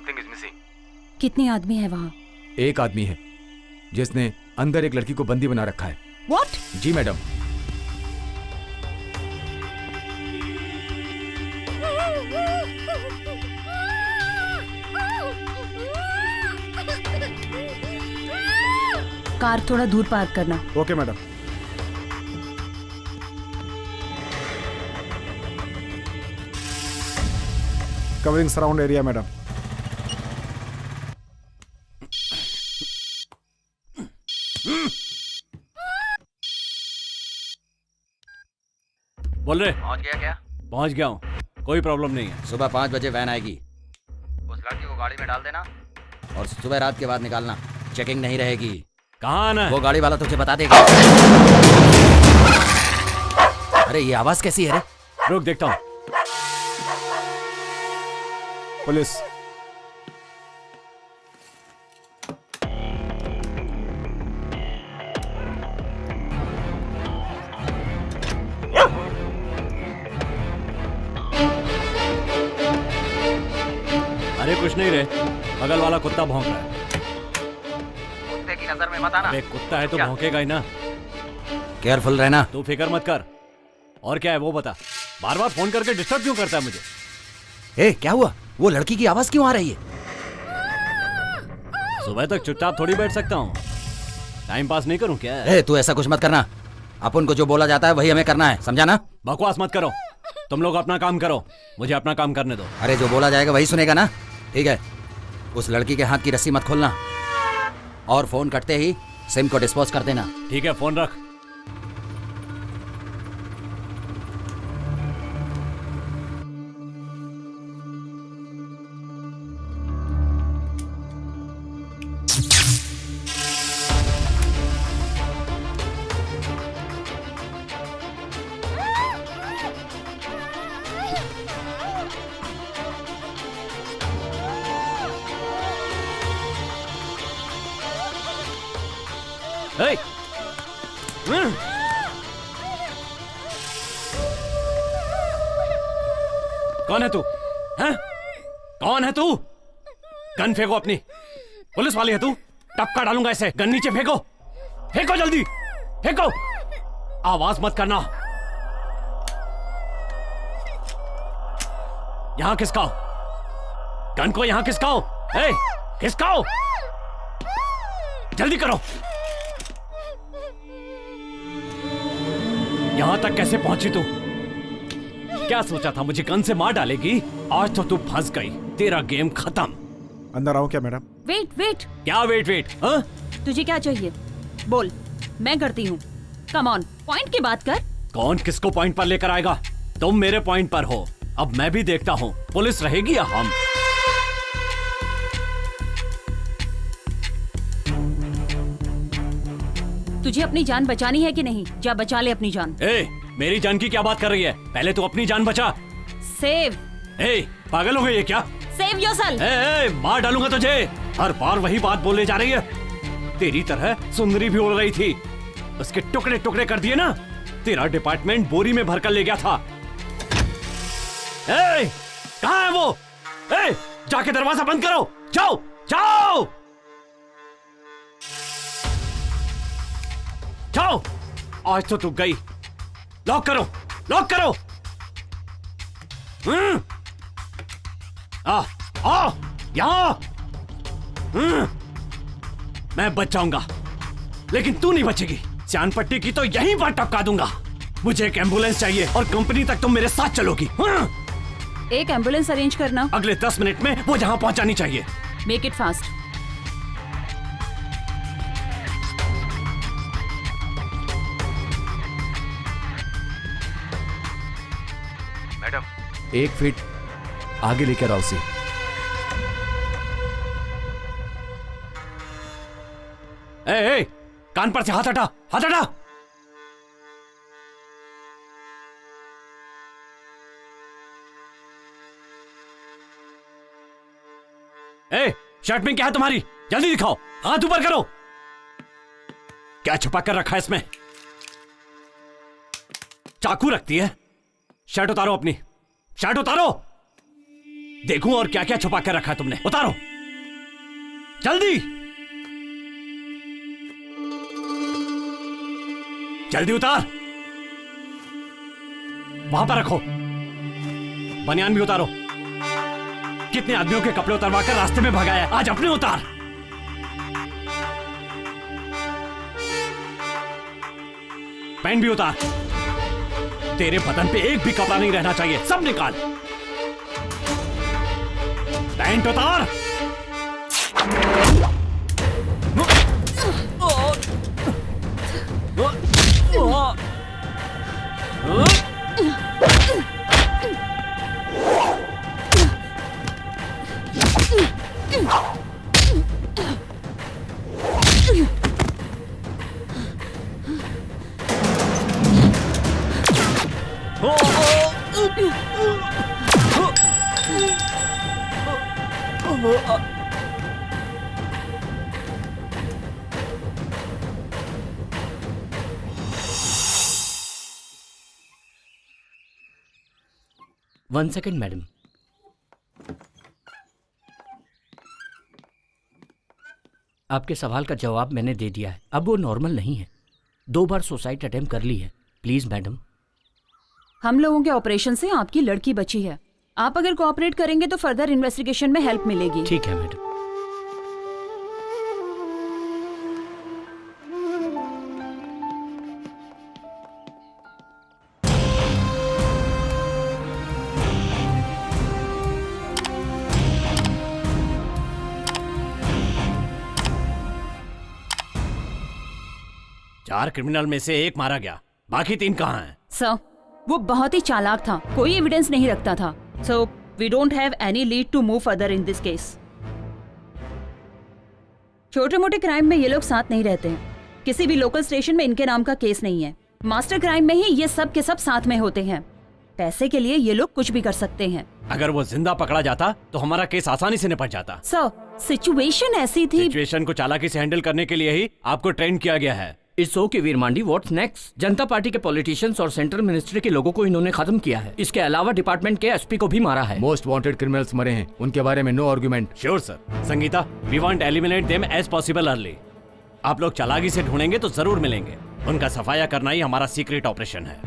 Something is missing. कितने आदमी है वहाँ? एक आदमी है जिसने अंदर एक लड़की को बंदी बना रखा है। What? Ji madam. कार थोड़ा दूर पार्क करना। Okay madam. Covering surround area madam. बोल रहे पहुंच गया क्या? पहुंच गया हूँ, कोई प्रॉब्लम नहीं है। सुबह 5 बजे वैन आएगी। उस लड़की को गाड़ी में डाल देना और सुबह रात के बाद निकालना, चेकिंग नहीं रहेगी। कहाँ आना है? वो गाड़ी वाला तुझे बता देगा। अरे ये आवाज कैसी है रे? रुक देखता हूँ। पुलिस। अरे कुछ नहीं रे, बगल वाला कुत्ता भौंक रहा है। कुत्ते की नजर में मत आना। अरे कुत्ता है तो क्या? भौंकेगा ही ना। केयरफुल रहना। तू फिक्र मत कर। और क्या है वो बता, बार बार फोन करके डिस्टर्ब क्यों करता है मुझे? ए क्या हुआ? वो लड़की की आवाज क्यों आ रही है? सुबह तक चुपचाप थोड़ी बैठ सकता हूँ, टाइम पास नहीं करूँ क्या? ए तू ऐसा कुछ मत करना। अपन को जो बोला जाता है वही हमें करना है, समझा ना? बकवास मत करो, तुम लोग अपना काम करो, मुझे अपना काम करने दो। अरे जो बोला जाएगा वही सुनेगा ना? ठीक है, उस लड़की के हाथ की रस्सी मत खोलना और फोन कटते ही सिम को डिस्पोज कर देना। ठीक है, फोन रख। Hey! कौन है तू? हैं? कौन है तू? गन फेंको अपनी। पुलिस वाली है तू? टपका डालूंगा ऐसे। गन नीचे फेंको, फेंको जल्दी, फेंको। आवाज मत करना। यहां खिसकाओ गन को, यहां खिसकाओ। ए, खिसकाओ, जल्दी करो। यहां तक कैसे पहुंची तू? क्या सोचा था मुझे गन से मार डालेगी? आज तो तू फंस गई, तेरा गेम खत्म। अंदर आओ क्या मैडम? वेट वेट, क्या वेट वेट? हाँ? तुझे क्या चाहिए? बोल, मैं करती हूँ। कम ऑन, पॉइंट की बात कर। कौन किसको पॉइंट पर लेकर आएगा? तुम मेरे पॉइंट पर हो, अब मैं भी देखता हूँ पुलिस रहेगी या हम। तुझे अपनी जान बचानी है कि नहीं? जा बचा ले अपनी जान। ए, मेरी जान की क्या बात कर रही है? पहले तू अपनी जान बचा। सेव। ए, पागल हो गई है क्या? Save yourself. ए, मार डालूंगा तुझे। हर बार वही बात बोलने जा रही है। तेरी तरह सुंदरी भी उड़ रही थी, उसके टुकड़े टुकड़े कर दिए ना। तेरा डिपार्टमेंट बोरी में भरकर ले गया था। ए, कहाँ है वो? ए, जाके दरवाजा बंद करो। जाओ जाओ जाओ। आज तो तू गई। लॉक करो, लॉक करो। आ यहां। मैं बच जाऊंगा, लेकिन तू नहीं बचेगी। चांद पट्टी की तो यहीं पर टपका दूंगा। मुझे एक एम्बुलेंस चाहिए और कंपनी तक तुम मेरे साथ चलोगी। एक एम्बुलेंस अरेंज करना। अगले 10 मिनट में वो जहां पहुंचानी चाहिए। Make it fast. Madam, 1 feet आगे लेकर आओ उसे। ए, कान पर से हाथ हटा, हाथ हटा। ए, शर्ट में क्या है तुम्हारी? जल्दी दिखाओ, हाथ ऊपर करो। क्या छुपा कर रखा है इसमें? चाकू रखती है। शर्ट उतारो अपनी, शर्ट उतारो। देखूं और क्या क्या छुपा कर रखा है तुमने। उतारो जल्दी, जल्दी उतार। वहां पर रखो। बनियान भी उतारो। कितने आदमियों के कपड़े उतरवा कर रास्ते में भगाया, आज अपने उतार। पैंट भी उतार। तेरे बदन पे एक भी कपड़ा नहीं रहना चाहिए, सब निकाल। पैंट उतार। One second madam. आपके सवाल का जवाब मैंने दे दिया है। अब वो नॉर्मल नहीं है। 2 बार सुसाइड अटेम्प्ट कर ली है। Please madam. हम लोगों के ऑपरेशन से आपकी लड़की बची है। आप अगर कोऑपरेट करेंगे तो फर्दर इन्वेस्टिगेशन में हेल्प मिलेगी। ठीक है मैडम। चार क्रिमिनल में से एक मारा गया, बाकी 3 कहां हैं? सर, वो बहुत ही चालाक था, कोई एविडेंस नहीं रखता था। So we don't have any lead to move further in this case. छोटे मोटे क्राइम में ये लोग साथ नहीं रहते हैं। किसी भी लोकल स्टेशन में इनके नाम का केस नहीं है। मास्टर क्राइम में ही ये सब के सब साथ में होते हैं। पैसे के लिए ये लोग कुछ भी कर सकते हैं। अगर वो जिंदा पकड़ा जाता तो हमारा केस आसानी से निपट जाता। सर, सिचुएशन ऐसी थी। सिचुएशन को चालाकी से हैंडल करने के लिए ही आपको ट्रेन किया गया है। It's okay Veer Mandi, what's next? Janata Party के पॉलिटिशियंस और सेंट्रल मिनिस्ट्री के लोगों को इन्होंने खत्म किया है। इसके अलावा डिपार्टमेंट के एसपी को भी मारा है। मोस्ट वांटेड क्रिमिनल्स मरे हैं, उनके बारे में no argument. Sure sir. Sangeeta, we want eliminate them as possible early. आप लोग चालाकी से ढूंढेंगे तो जरूर मिलेंगे। उनका सफाया करना ही हमारा सीक्रेट ऑपरेशन है।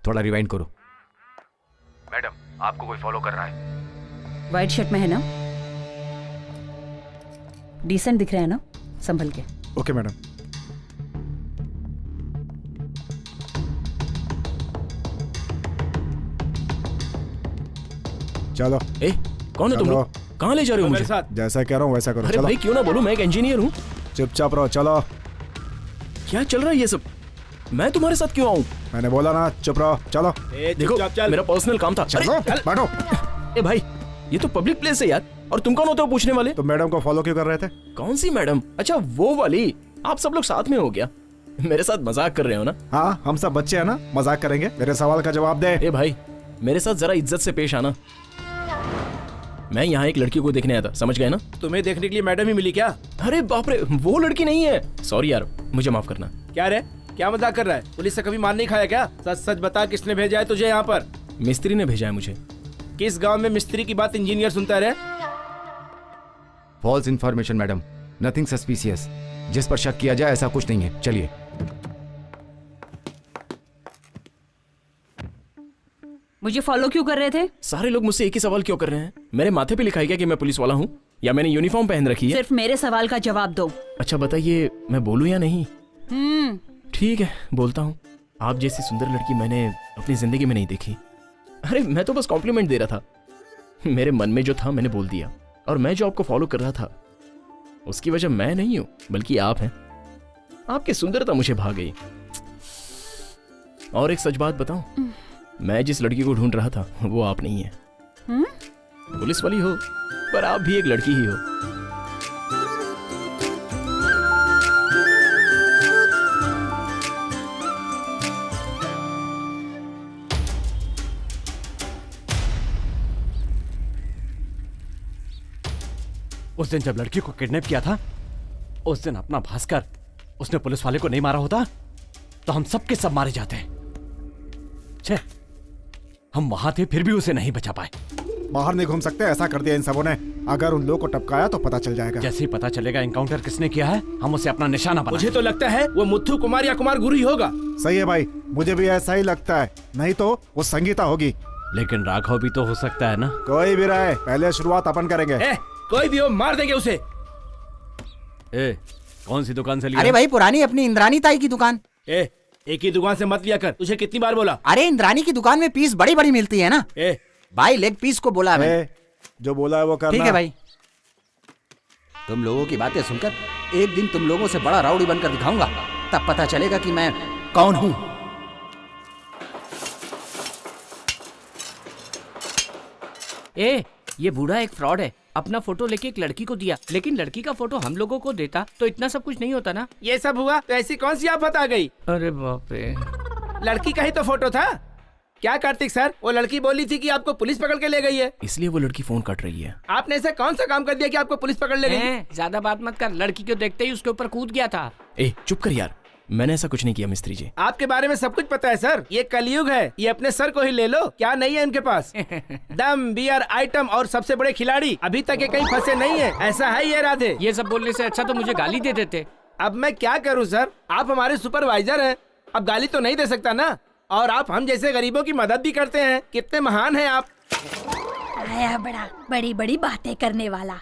थोड़ा रिवाइंड करो। मैडम, आपको कोई फॉलो कर रहा है। व्हाइट शर्ट में है ना? डिसेंट दिख रहा है ना? संभल के। Okay madam. चलो। ए, कौन है तुम लोग? कहाँ ले जा रहे हो मुझे? जैसा कह रहा हूँ वैसा करो। अरे चलो। भाई क्यों ना बोलूं, मैं एक इंजीनियर हूँ। चुपचाप रहो। चलो। क्या चल रहा है ये सब? मैं तुम्हारे साथ क्यों आऊँ? मैंने बोला ना, चुप रहो। चलो। देखो, मेरा पर्सनल काम था। चलो बैठो। ए भाई, ये तो पब्लिक प्लेस है यार। और तुम कौन होते हो पूछने वाले? तो मैडम को फॉलो क्यों कर रहे थे? कौन सी मैडम? अच्छा वो वाली। आप सब लोग साथ में हो गया? मेरे साथ मजाक कर रहे हो ना? हाँ, हम सब बच्चे हैं ना, मजाक करेंगे। मेरे सवाल का जवाब दे। ए भाई, मेरे साथ जरा इज्जत से पेश आना। मैं यहाँ एक लड़की को देखने आया था, समझ गए ना? तुम्हें देखने के लिए मैडम ही मिली क्या? अरे बाप रे, वो लड़की नहीं है। सॉरी यार, मुझे माफ करना। क्या रे, क्या मजाक कर रहा है? पुलिस से कभी मार नहीं खाया क्या? सच सच बता, किसने भेजा है तुझे यहाँ पर? मिस्त्री ने भेजा है मुझे। किस गांव में मिस्त्री की बात इंजीनियर सुनता रहे? False information madam, nothing suspicious. जिस पर शक किया जाए ऐसा कुछ नहीं है। चलिए। मुझे फॉलो क्यों कर रहे थे? सारे लोग मुझसे एक ही सवाल क्यों कर रहे हैं? मेरे माथे पे लिखा है क्या कि मैं पुलिस वाला हूँ, या मैंने यूनिफॉर्म पहन रखी है? सिर्फ मेरे सवाल का जवाब दो। अच्छा बताइए, मैं बोलूँ या नहीं? ठीक है, बोलता हूँ। आप जैसी सुंदर लड़की मैंने अपनी जिंदगी में नहीं देखी। अरे मैं तो बस कॉम्प्लीमेंट दे रहा था। मेरे मन में जो था मैंने बोल दिया। और मैं जो आपको फॉलो कर रहा था उसकी वजह मैं नहीं हूं बल्कि आप हैं। आपकी सुंदरता मुझे भा गई। और एक सच बात बताऊं, मैं जिस लड़की को ढूंढ रहा था वो आप नहीं है। पुलिस वाली हो पर आप भी एक लड़की ही हो। उस दिन जब लड़की को किडनैप किया था, उस दिन अपना भास्कर उसने पुलिस वाले को नहीं मारा होता तो हम सब के सब मारे जाते हैं। छे, हम वहां थे फिर भी उसे नहीं बचा पाए। बाहर नहीं घूम सकते, ऐसा कर दिया इन सबों ने। अगर उन लोगों को टपकाया तो पता चल जाएगा। जैसे ही पता चलेगा एनकाउंटर किसने किया है, हम उसे अपना निशाना बनाएंगे। मुझे तो लगता है वो मुथ्थू कुमार या कुमार गुरु ही होगा। सही है भाई, मुझे भी ऐसा ही लगता है। नहीं तो वो संगीता होगी। लेकिन राघव भी तो हो सकता है ना। कोई भी रहे, पहले शुरुआत अपन करेंगे। कोई भी हो, मार देंगे उसे। कौन सी दुकान से लिया? अरे भाई पुरानी अपनी इंद्रानी ताई की दुकान। एक ही दुकान से मत लिया कर, तुझे कितनी बार बोला? अरे इंद्रानी की दुकान में पीस बड़ी बड़ी मिलती है ना। भाई लेग पीस को बोला मैं। जो बोला है वो करना। ठीक है भाई। तुम लोगों की बातें सुनकर एक दिन तुम लोगों से बड़ा राउडी बनकर दिखाऊंगा, तब पता चलेगा कि मैं कौन हूं। ये बूढ़ा एक फ्रॉड है। अपना फोटो लेके एक लड़की को दिया, लेकिन लड़की का फोटो हम लोगों को देता तो इतना सब कुछ नहीं होता ना। ये सब हुआ तो ऐसी कौन सी आफत आ गई? अरे बाप रे, लड़की का ही तो फोटो था। क्या कार्तिक सर, वो लड़की बोली थी कि आपको पुलिस पकड़ के ले गई है। इसलिए वो लड़की फोन काट रही है। आपने ऐसा कौन सा काम कर दिया कि आपको पुलिस पकड़ ले गई? ज्यादा बात मत कर। लड़की को देखते ही उसके ऊपर कूद गया था। चुप कर यार, मैंने ऐसा कुछ नहीं किया मिस्त्री जी। आपके बारे में सब कुछ पता है सर। ये कलयुग है, ये अपने सर को ही ले लो। क्या नहीं है इनके पास? दम, बियर, आइटम और सबसे बड़े खिलाड़ी। अभी तक ये कहीं फंसे नहीं है। ऐसा है ये राधे? ये सब बोलने से अच्छा तो मुझे गाली दे देते। अब मैं क्या करूं सर, आप हमारे सुपरवाइजर हैं। अब गाली तो नहीं दे सकता ना। और आप हम जैसे गरीबों की मदद भी करते हैं। कितने महान हैं आप। आया बड़ा बड़ी बड़ी बातें करने वाला।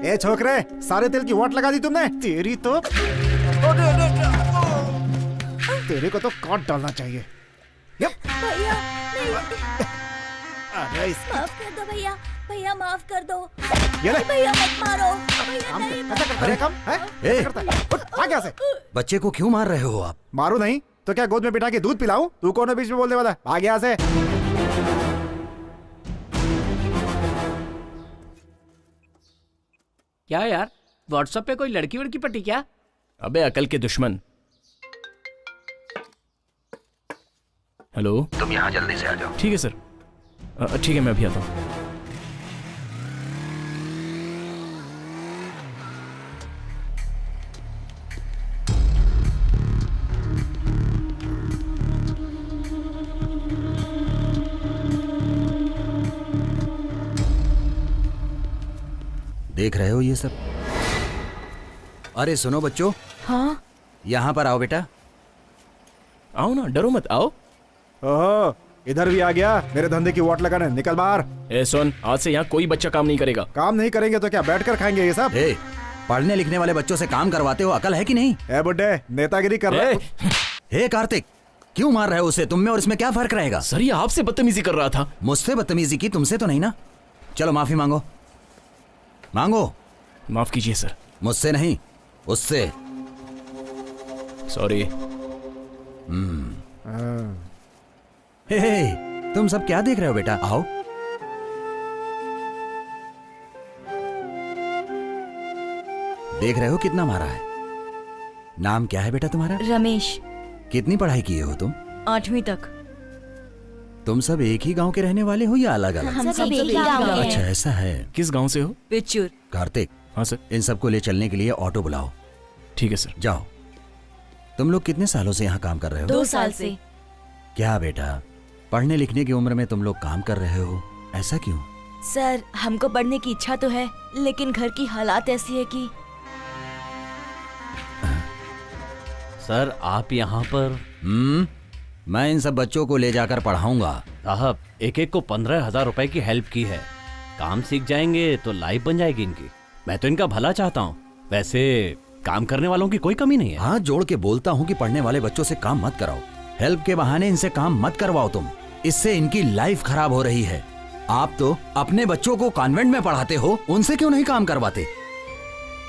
ए छोकरे, सारे तेल की वाट लगा दी तुमने। तेरी तो तेरे को तो काट डालना चाहिए। भैया नहीं। अरे माफ कर दो भैया, भैया माफ कर दो। ये ले। भैया मत मारो भैया, नहीं अरे कम है? ए! करता है? उठ, भाग यहाँ से। बच्चे को क्यों मार रहे हो आप? मारू नहीं तो क्या गोद में बिठा के दूध पिलाऊं? तू कौन है बीच में बोलने वाला? भाग यहाँ से। क्या यार, व्हाट्सएप पे कोई लड़की वड़की पटी क्या? अबे अकल के दुश्मन। हेलो, तुम यहाँ जल्दी से आ जाओ। ठीक है सर। ठीक है, मैं अभी आता हूँ। देख रहे हो ये सब? अरे सुनो बच्चों। हाँ यहाँ पर आओ बेटा। आओ ना, डरो मत, आओ। ओहो, इधर भी आ गया मेरे धंधे की वाट लगाने। निकल बाहर। ए सुन, आज से यहाँ कोई बच्चा काम नहीं करेगा। काम नहीं करेंगे तो क्या बैठकर खाएंगे ये सब? पढ़ने लिखने वाले बच्चों से काम करवाते हो, अकल है कि नहीं? ए बुड्ढे, नेतागिरी कर रहे। हे कार्तिक, क्यों मार रहे हो उसे? तुम में और इसमें क्या फर्क रहेगा? सर ये आपसे बदतमीजी कर रहा था। मुझसे बदतमीजी की? तुमसे तो नहीं ना। चलो माफी मांगो। मांगो। माफ कीजिए सर। मुझसे नहीं, उससे। सॉरी। हे, तुम सब क्या देख रहे हो बेटा? आओ। देख रहे हो कितना मारा है? नाम क्या है बेटा तुम्हारा? रमेश। कितनी पढ़ाई किए हो तुम? 8वीं तक। तुम सब एक ही गांव के रहने वाले हो या अलग अलग? हम सब एक ही गांव के हैं। अच्छा ऐसा है। किस गांव से हो? पिचूर। कार्तिक। हाँ सर। इन सबको ले चलने के लिए ऑटो बुलाओ। ठीक है सर। जाओ। तुम लोग कितने सालों से यहाँ काम कर रहे हो? 2 साल से। क्या बेटा, पढ़ने लिखने की उम्र में तुम लोग काम कर रहे हो, ऐसा क्यों? सर हमको पढ़ने की इच्छा तो है, लेकिन घर की हालात ऐसी है कि। सर आप यहाँ पर? मैं इन सब बच्चों को ले जाकर पढ़ाऊंगा। साहब एक एक को 15,000 रुपए की हेल्प की है। काम सीख जाएंगे तो लाइफ बन जाएगी इनकी। मैं तो इनका भला चाहता हूँ। वैसे काम करने वालों की कोई कमी नहीं है। हाथ जोड़ के बोलता हूँ कि पढ़ने वाले बच्चों से काम मत कराओ। हेल्प के बहाने इनसे काम मत करवाओ तुम, इससे इनकी लाइफ खराब हो रही है। आप तो अपने बच्चों को कॉन्वेंट में पढ़ाते हो, उनसे क्यों नहीं काम करवाते?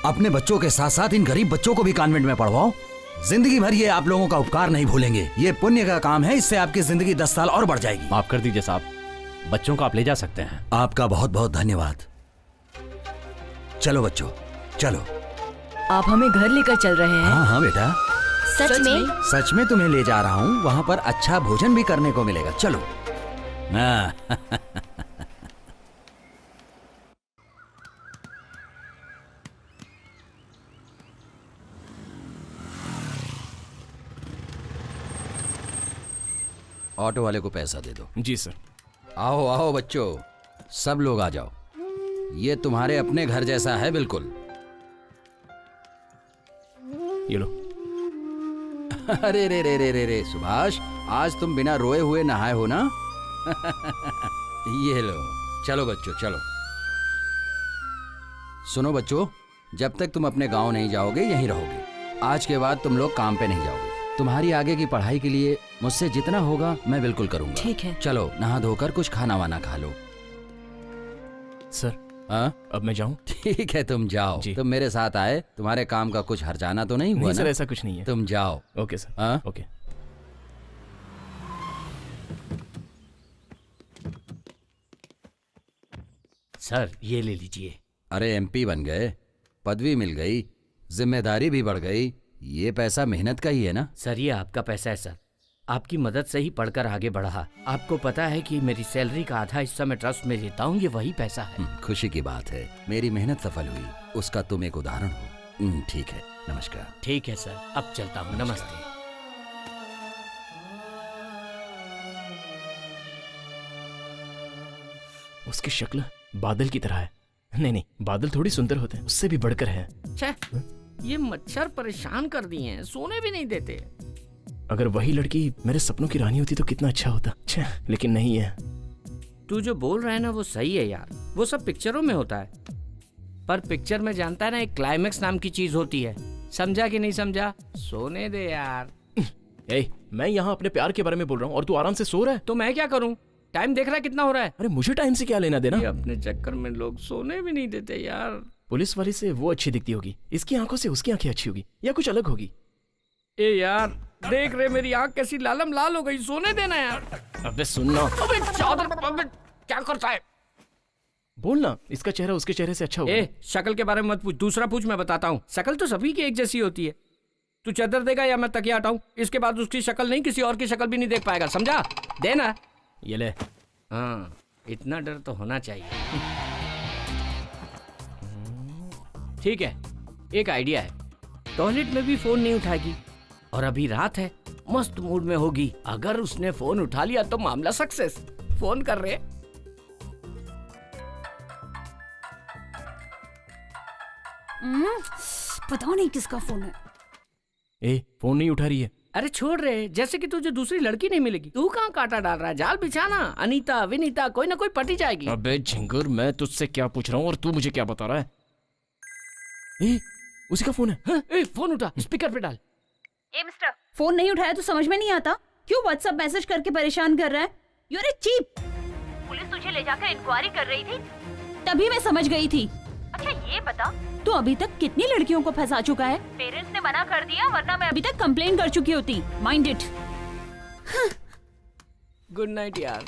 अपने बच्चों के साथ साथ इन गरीब बच्चों को भी कॉन्वेंट में पढ़वाओ। जिंदगी भर ये आप लोगों का उपकार नहीं भूलेंगे। ये पुण्य का काम है, इससे आपकी जिंदगी 10 साल और बढ़ जाएगी। माफ कर दीजिए साहब, बच्चों को आप ले जा सकते हैं। आपका बहुत बहुत धन्यवाद। चलो बच्चों चलो। आप हमें घर लेकर चल रहे हैं? हाँ हाँ बेटा, सच में? सच में तुम्हें ले जा रहा हूँ। वहाँ पर अच्छा भोजन भी करने को मिलेगा। चलो। हाँ। ऑटो वाले को पैसा दे दो। जी सर। आओ आओ बच्चों, सब लोग आ जाओ। ये तुम्हारे अपने घर जैसा है बिल्कुल। ये लो। अरे रे रे रे रे रे सुभाष, आज तुम बिना रोए हुए नहाए हो ना? ये लो। चलो बच्चों चलो। सुनो बच्चों, जब तक तुम अपने गांव नहीं जाओगे यहीं रहोगे। आज के बाद तुम लोग काम पे नहीं जाओगे। तुम्हारी आगे की पढ़ाई के लिए मुझसे जितना होगा मैं बिल्कुल करूंगा। ठीक है। चलो नहा धोकर कुछ खाना वाना खा लो। सर हाँ अब मैं जाऊं? ठीक है तुम जाओ। तुम मेरे साथ आए, तुम्हारे काम का कुछ हर्जाना तो नहीं हुआ नहीं ना? सर ऐसा कुछ नहीं है। तुम जाओ। Okay sir. हाँ ओके। सर ये ले लीजिए। अरे एमपी बन गए, पदवी मिल गई, जिम्मेदारी भी बढ़ गई। ये पैसा मेहनत का ही है ना? सर ये आपका पैसा है सर, आपकी मदद से ही पढ़कर आगे बढ़ा। आपको पता है कि मेरी सैलरी का आधा हिस्सा मैं ट्रस्ट में देता हूँ, ये वही पैसा है। खुशी की बात है, मेरी मेहनत सफल हुई, उसका तुम एक उदाहरण हो। ठीक है, नमस्कार। ठीक है सर, अब चलता हूँ। नमस्ते। उसकी शक्ल बादल की तरह है। नहीं नहीं, बादल थोड़ी सुंदर होते हैं, उससे भी बढ़कर है। ये मच्छर परेशान कर दिए हैं, सोने भी नहीं देते। अगर वही लड़की मेरे सपनों की रानी होती तो कितना अच्छा होता। लेकिन नहीं है। तू जो बोल रहा है ना वो सही है यार, वो सब पिक्चरों में होता है। पर पिक्चर में जानता है ना, एक क्लाइमेक्स नाम की चीज होती है। समझा कि नहीं समझा? सोने दे यार। मैं यहाँ अपने प्यार के बारे में बोल रहा हूँ और तू आराम से सो रहा है। तो मैं क्या करूँ? टाइम देख रहा है कितना हो रहा है? अरे मुझे टाइम से क्या लेना देना? ये अपने चक्कर में लोग सोने भी नहीं देते यार। पुलिस वाली से वो अच्छी दिखती होगी, इसकी आंखों से उसकी आंखें अच्छी होगी, या कुछ अलग होगी। ए यार देख रहे मेरी आंख कैसी लालम लाल हो गई, सोने देना यार। अबे सुनना। अबे चादर, अबे क्या करता है? बोलना, इसका चेहरा उसके चेहरे से अच्छा होगा। ए शक्ल के बारे में मत पूछ, दूसरा पूछ, मैं बताता हूँ। शक्ल तो सभी की एक जैसी होती है। तू चादर देगा या मैं तकिया हटाऊं? इसके बाद उसकी शक्ल नहीं, किसी और की शक्ल भी नहीं देख पाएगा, समझा? देना। ये ले। हाँ इतना डर तो होना चाहिए। ठीक है, एक आइडिया है। टॉयलेट में भी फोन नहीं उठाएगी और अभी रात है, मस्त मूड में होगी। अगर उसने फोन उठा लिया तो मामला सक्सेस। फोन कर रहे। पता नहीं किसका फोन है। फोन नहीं उठा रही है। अरे छोड़ रहे, जैसे कि तुझे दूसरी लड़की नहीं मिलेगी। तू कहाँ कांटा डाल रहा है? जाल बिछाना। अनीता विनीता कोई ना कोई पटी जाएगी। अबे झिंगुर, मैं तुझसे क्या पूछ रहा हूँ और तू मुझे क्या बता रहा है? उसी का फोन है। हाँ? फोन उठा, स्पीकर पे डाल। मिस्टर, फोन नहीं उठाया तो समझ में नहीं आता क्यों व्हाट्सएप मैसेज करके परेशान कर रहा है? You are a cheap. Police तुझे ले जाकर इंक्वायरी कर रही थी, तभी मैं समझ गई थी। अच्छा ये बता, तू अभी तक कितनी लड़कियों को फंसा चुका है? पेरेंट्स ने मना कर दिया, वरना मैं अभी तक कंप्लेन कर चुकी होती। Mind it. गुड नाइट यार।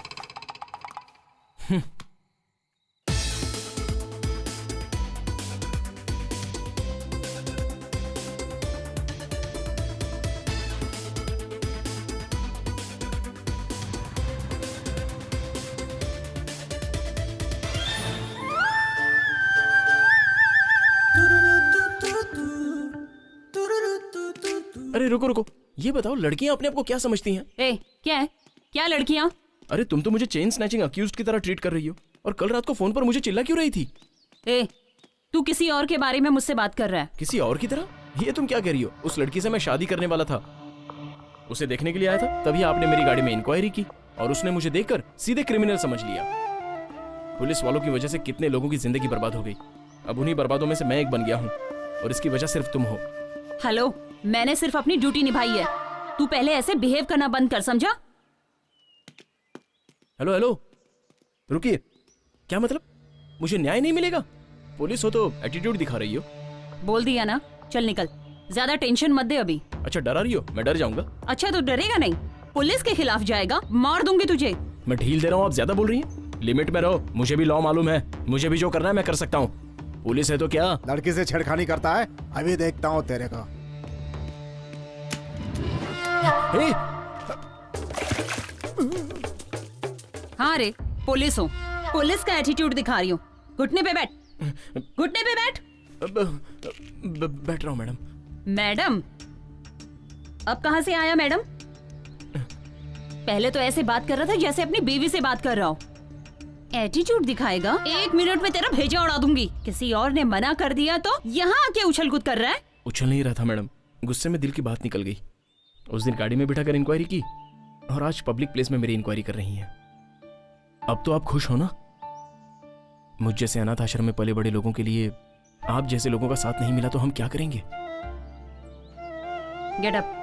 अरे रुको रुको, ये बताओ लड़कियां अपने आप को क्या समझती हैं? क्या है? क्या लड़कियां? अरे तुम तो मुझे चेन स्नैचिंग अक्यूज्ड की तरह ट्रीट कर रही हो, और कल रात को फोन पर मुझे चिल्ला क्यों रही थी? ए, तू किसी और के बारे में मुझसे बात कर रहा है। किसी और की तरह? ये तुम क्या कह रही हो? उस लड़की से मैं शादी करने वाला था, उसे देखने के लिए आया था, तभी आपने मेरी गाड़ी में इंक्वायरी की और उसने मुझे देखकर सीधे क्रिमिनल समझ लिया। पुलिस वालों की वजह से कितने लोगों की जिंदगी बर्बाद हो गई। अब उन्हीं बर्बादों में से मैं एक बन गया हूँ, और इसकी वजह सिर्फ तुम हो। हेलो, मैंने सिर्फ अपनी ड्यूटी निभाई है। तू पहले ऐसे बिहेव करना बंद कर, समझा? हेलो हेलो, रुकिए। क्या मतलब? मुझे न्याय नहीं मिलेगा? पुलिस हो तो एटीट्यूड दिखा रही हो। बोल दिया ना, चल निकल। ज्यादा टेंशन मत दे अभी। अच्छा, डरा रही हो? मैं डर जाऊंगा? अच्छा तो डरेगा नहीं, पुलिस के खिलाफ जाएगा, मार दूंगी तुझे। मैं ढील दे रहा हूँ, आप ज्यादा बोल रही हैं। लिमिट में रहो, मुझे भी लॉ मालूम है, मुझे भी जो करना है मैं कर सकता हूँ। पुलिस है तो क्या? लड़की से छेड़खानी करता है, अभी देखता हूँ तेरे को। हे, हाँ रे, पुलिस हो, पुलिस का एटीट्यूड दिखा रही हूँ। घुटने पे बैठ, घुटने पे बैठ। बैठ रहा हूँ मैडम। मैडम? अब कहाँ से आया मैडम? पहले तो ऐसे बात कर रहा था जैसे अपनी बीवी से बात कर रहा हो। एटीट्यूड दिखाएगा, 1 मिनट में तेरा भेजा उड़ा दूंगी। किसी और ने मना कर दिया तो यहाँ आके उछल कूद कर रहा है। उछल नहीं रहा था मैडम, गुस्से में दिल की बात निकल गई। उस दिन गाड़ी में बिठा कर इंक्वायरी की, और आज पब्लिक प्लेस में मेरी इंक्वायरी कर रही हैं। अब तो आप खुश हो ना? मुझ जैसे अनाथ आश्रम में पले बड़े लोगों के लिए आप जैसे लोगों का साथ नहीं मिला तो हम क्या करेंगे? Get up.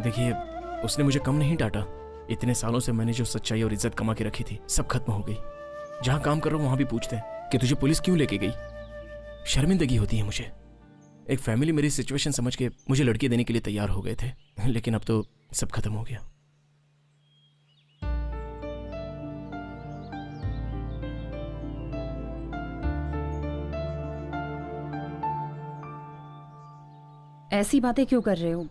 देखिए, उसने मुझे कम नहीं डांटा। इतने सालों से मैंने जो सच्चाई और इज्जत कमा के रखी थी, सब खत्म हो गई। जहां काम कर रहा हूं वहां भी पूछते हैं कि तुझे पुलिस क्यों लेके गई। शर्मिंदगी होती है मुझे। एक फैमिली मेरी सिचुएशन समझ के मुझे लड़की देने के लिए तैयार हो गए थे, लेकिन अब तो सब खत्म हो गया। ऐसी बातें क्यों कर रहे हो?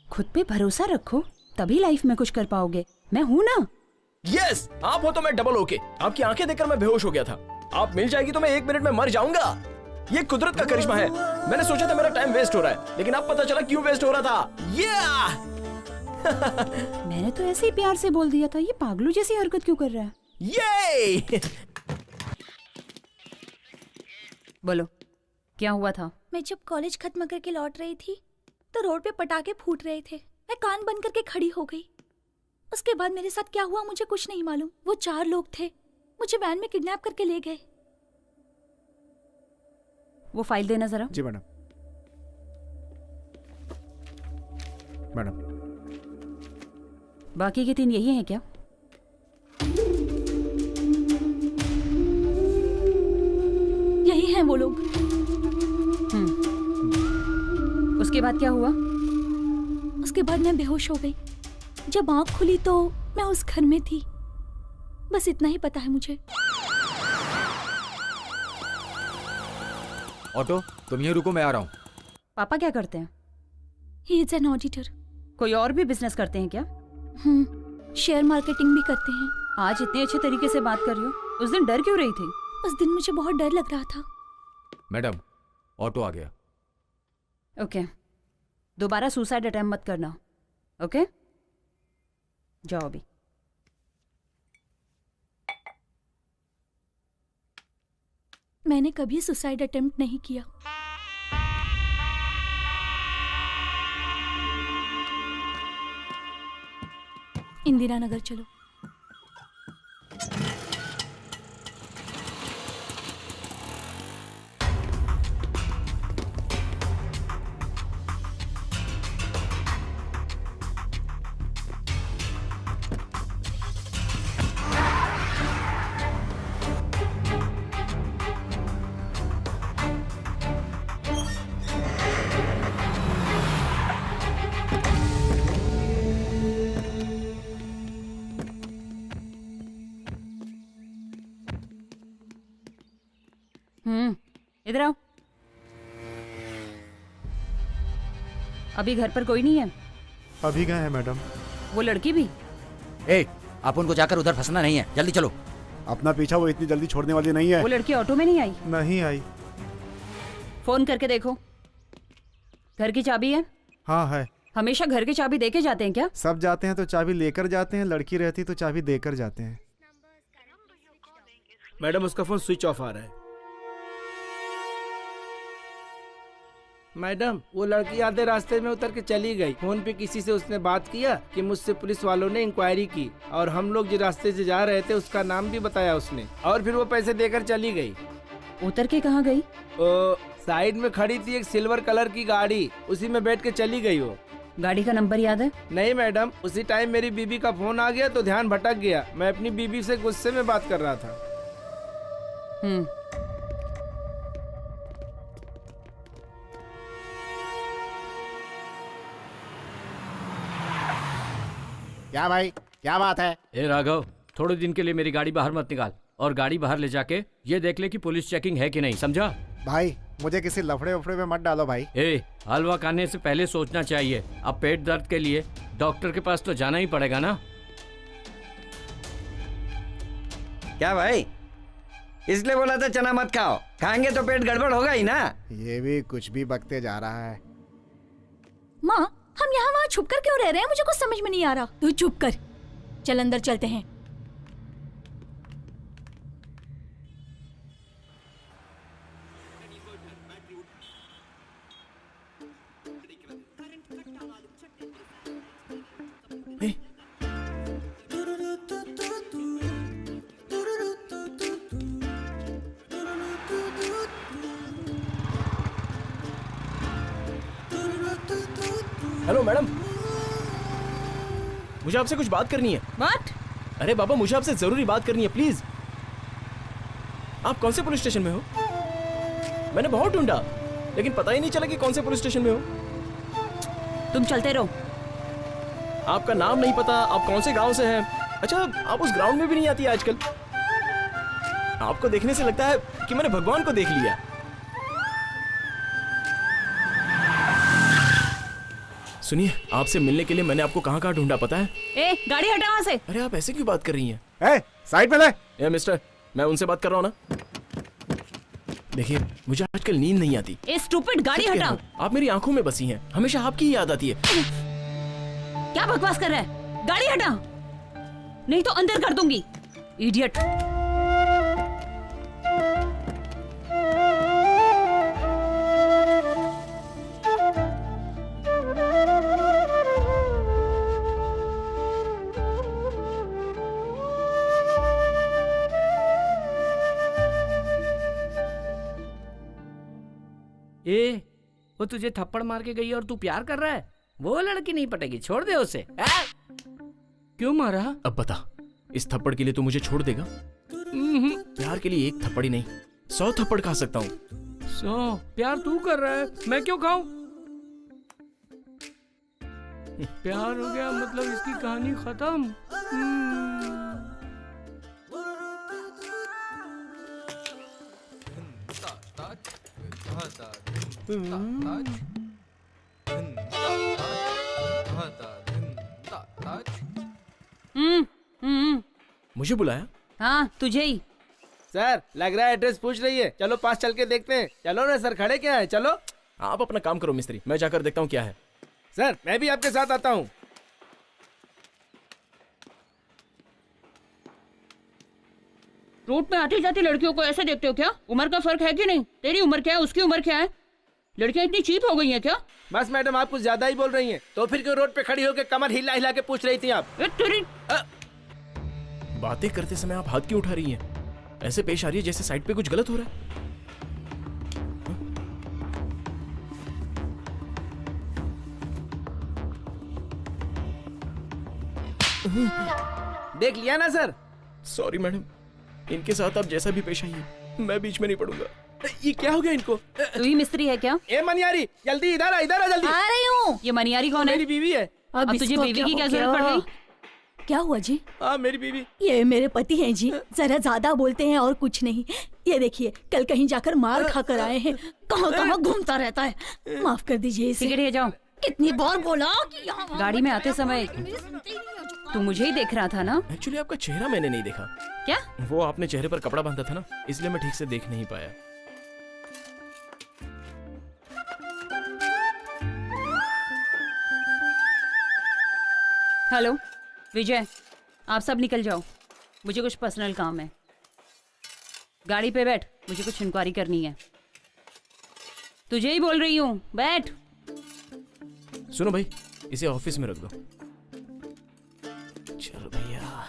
खुद पे भरोसा रखो, तभी लाइफ में कुछ कर पाओगे। मैं हूं ना। यस, आप हो तो मैं डबल ओके। आपकी आंखें देखकर मैं बेहोश हो गया था। आप मिल जाएगी तो मैं 1 मिनट में मर जाऊंगा। ये कुदरत का करिश्मा है। मैंने सोचा था मेरा टाइम वेस्ट हो रहा है, लेकिन अब पता चला क्यों वेस्ट हो रहा था। मैंने तो ऐसे ही प्यार से बोल दिया था। ये पागलों जैसी हरकत क्यों कर रहा है? ये बोलो, क्या हुआ था? मैं जब कॉलेज खत्म करके लौट रही थी तो रोड पे पटाखे फूट रहे थे। मैं कान बंद करके खड़ी हो गई। उसके बाद मेरे साथ क्या हुआ मुझे कुछ नहीं मालूम। वो 4 लोग थे, मुझे वैन में किडनैप करके ले गए। वो फाइल देना जरा। जी मैडम। मैडम, बाकी के 3 यही हैं क्या? यही हैं वो लोग। उसके बाद क्या हुआ? उसके बाद मैं बेहोश हो गई। जब आंख खुली तो मैं उस घर में थी। बस इतना ही पता है मुझे। ऑटो, तुम यहीं रुको, मैं आ रहा हूँ। पापा क्या करते हैं? He is an auditor. कोई और भी बिजनेस करते हैं क्या? शेयर मार्केटिंग भी करते हैं। आज इतने अच्छे तरीके से बात कर रही हो, उस दिन डर क्यों रही थी? उस दिन मुझे बहुत डर लग रहा था। मैडम, ऑटो आ गया। ओके, दोबारा सुसाइड अटेम्प्ट मत करना। ओके, जाओ अभी। मैंने कभी सुसाइड अटेम्प्ट नहीं किया। इंदिरा नगर चलो। इधर आओ। अभी घर पर कोई नहीं है? अभी गए हैं मैडम। वो लड़की भी? ए, आप उनको जाकर उधर फंसना नहीं है, जल्दी चलो। अपना पीछा वो इतनी जल्दी छोड़ने वाली नहीं है। वो लड़की ऑटो में नहीं आई? नहीं आई। फोन करके देखो। घर की चाबी है? हाँ है, हमेशा घर की चाबी देके जाते हैं क्या? सब जाते हैं तो चाबी लेकर जाते हैं, लड़की रहती तो चाबी देकर जाते हैं। मैडम उसका फोन स्विच ऑफ आ रहा है। मैडम वो लड़की आधे रास्ते में उतर के चली गई। फोन पे किसी से उसने बात किया कि मुझसे पुलिस वालों ने इंक्वायरी की और हम लोग जिस रास्ते से जा रहे थे उसका नाम भी बताया उसने, और फिर वो पैसे देकर चली गई। उतर के कहाँ गई? साइड में खड़ी थी एक सिल्वर कलर की गाड़ी, उसी में बैठ के चली गई वो। गाड़ी का नंबर याद है? नहीं मैडम, उसी टाइम मेरी बीबी का फोन आ गया तो ध्यान भटक गया। मैं अपनी बीबी से गुस्से में बात कर रहा था। क्या भाई, क्या बात है? ए राघव, थोड़े दिन के लिए मेरी गाड़ी बाहर मत निकाल, और गाड़ी बाहर ले जाके ये देख ले कि पुलिस चेकिंग है कि नहीं, समझा? भाई मुझे किसी लफड़े उफड़े में मत डालो भाई। ए, हलवा खाने से पहले सोचना चाहिए। अब पेट दर्द के लिए डॉक्टर के पास तो जाना ही पड़ेगा ना। क्या भाई, इसलिए बोला था चना मत खाओ, खाएंगे तो पेट गड़बड़ होगा ही ना। ये भी कुछ भी बकते जा रहा है। माँ, हम यहाँ वहाँ छुप कर क्यों रह रहे हैं? मुझे कुछ समझ में नहीं आ रहा। तू चुप कर, चल अंदर चलते हैं। हेलो मैडम, मुझे आपसे कुछ बात करनी है। What? अरे बाबा, मुझे आपसे जरूरी बात करनी है, प्लीज। आप कौन से पुलिस स्टेशन में हो? मैंने बहुत ढूंढा लेकिन पता ही नहीं चला कि कौन से पुलिस स्टेशन में हो। तुम चलते रहो। आपका नाम नहीं पता, आप कौन से गांव से हैं। अच्छा, आप उस ग्राउंड में भी नहीं आती आजकल। आपको देखने से लगता है कि मैंने भगवान को देख लिया। सुनिए, आपसे मिलने के लिए मैंने आपको कहाँ कहाँ ढूंढा पता है? ए, गाड़ी हटा वहाँ से। अरे आप ऐसे क्यों बात कर रही हैं? साइड में ले। ए मिस्टर, मैं उनसे बात कर रहा हूँ ना। देखिए, मुझे आजकल नींद नहीं आती। ए स्टूपिड, गाड़ी हटा। आप मेरी आंखों में बसी हैं, हमेशा आपकी ही याद आती है। क्या बकवास कर रहा है? गाड़ी हटा, नहीं तो अंदर कर दूंगी। इडियट। ए, वो तुझे थप्पड़ मार के गई और तू प्यार कर रहा है? वो लड़की नहीं पटेगी, छोड़ दे उसे। क्यों मारा? अब बता, इस थप्पड़ के लिए तू मुझे छोड़ देगा? प्यार के लिए एक थप्पड़ ही नहीं, 100 थप्पड़ खा सकता हूँ। 100? प्यार तू कर रहा है, मैं क्यों खाऊं? प्यार हो गया मतलब इसकी कहानी खत्म। मुझे बुलाया? हाँ, तुझे ही। सर, लग रहा है एड्रेस पूछ रही है। चलो पास चल के देखते हैं। चलो ना सर, खड़े क्या है? चलो। आप अपना काम करो मिस्त्री, मैं जाकर देखता हूँ क्या है। सर, मैं भी आपके साथ आता हूँ। रोड पे आती जाती लड़कियों को ऐसे देखते हो क्या? उम्र का फर्क है कि नहीं? तेरी उम्र क्या है, उसकी उम्र क्या है? लड़कियां इतनी चीप हो गई हैं क्या? बस मैडम, आप कुछ ज्यादा ही बोल रही हैं। तो फिर क्यों रोड पे खड़ी होकर कमर हिला हिला के पूछ रही थी आप? बातें करते समय आप हाथ क्यों उठा रही हैं? ऐसे पेश आ रही है जैसे साइड पे कुछ गलत हो रहा है। देख लिया ना सर? सॉरी मैडम, इनके साथ आप जैसा भी पेश आइए, मैं बीच में नहीं पड़ूंगा। ये क्या हो गया इनको? तू ही मिस्त्री है क्या? ए मनियारी, जल्दी इधर आ, इधर आ जल्दी। आ रही हूँ। ये मनियारी कौन है? मेरी बीवी है। अब तुझे बीवी की क्या जरूरत पड़ गई? क्या हुआ जी? हाँ, मेरी बीवी। ये मेरे पति हैं जी, जरा ज्यादा बोलते हैं और कुछ नहीं। ये देखिए, कल कहीं जाकर मार खा कर आए हैं। कहाँ कहाँ घूमता रहता है। माफ कर दीजिए इसे। टिकट ले जाओ। कितनी बार बोला कि यहाँ गाड़ी में आते समय तू मुझे ही देख रहा था ना? एक्चुअली आपका चेहरा मैंने नहीं देखा। क्या? वो आपने चेहरे पर कपड़ा बांधा था ना, इसलिए मैं ठीक से देख नहीं पाया। हेलो विजय, आप सब निकल जाओ, मुझे कुछ पर्सनल काम है। गाड़ी पे बैठ, मुझे कुछ इंक्वायरी करनी है। तुझे ही बोल रही हूँ, बैठ। सुनो भाई, इसे ऑफिस में रख दो। चलो भैया।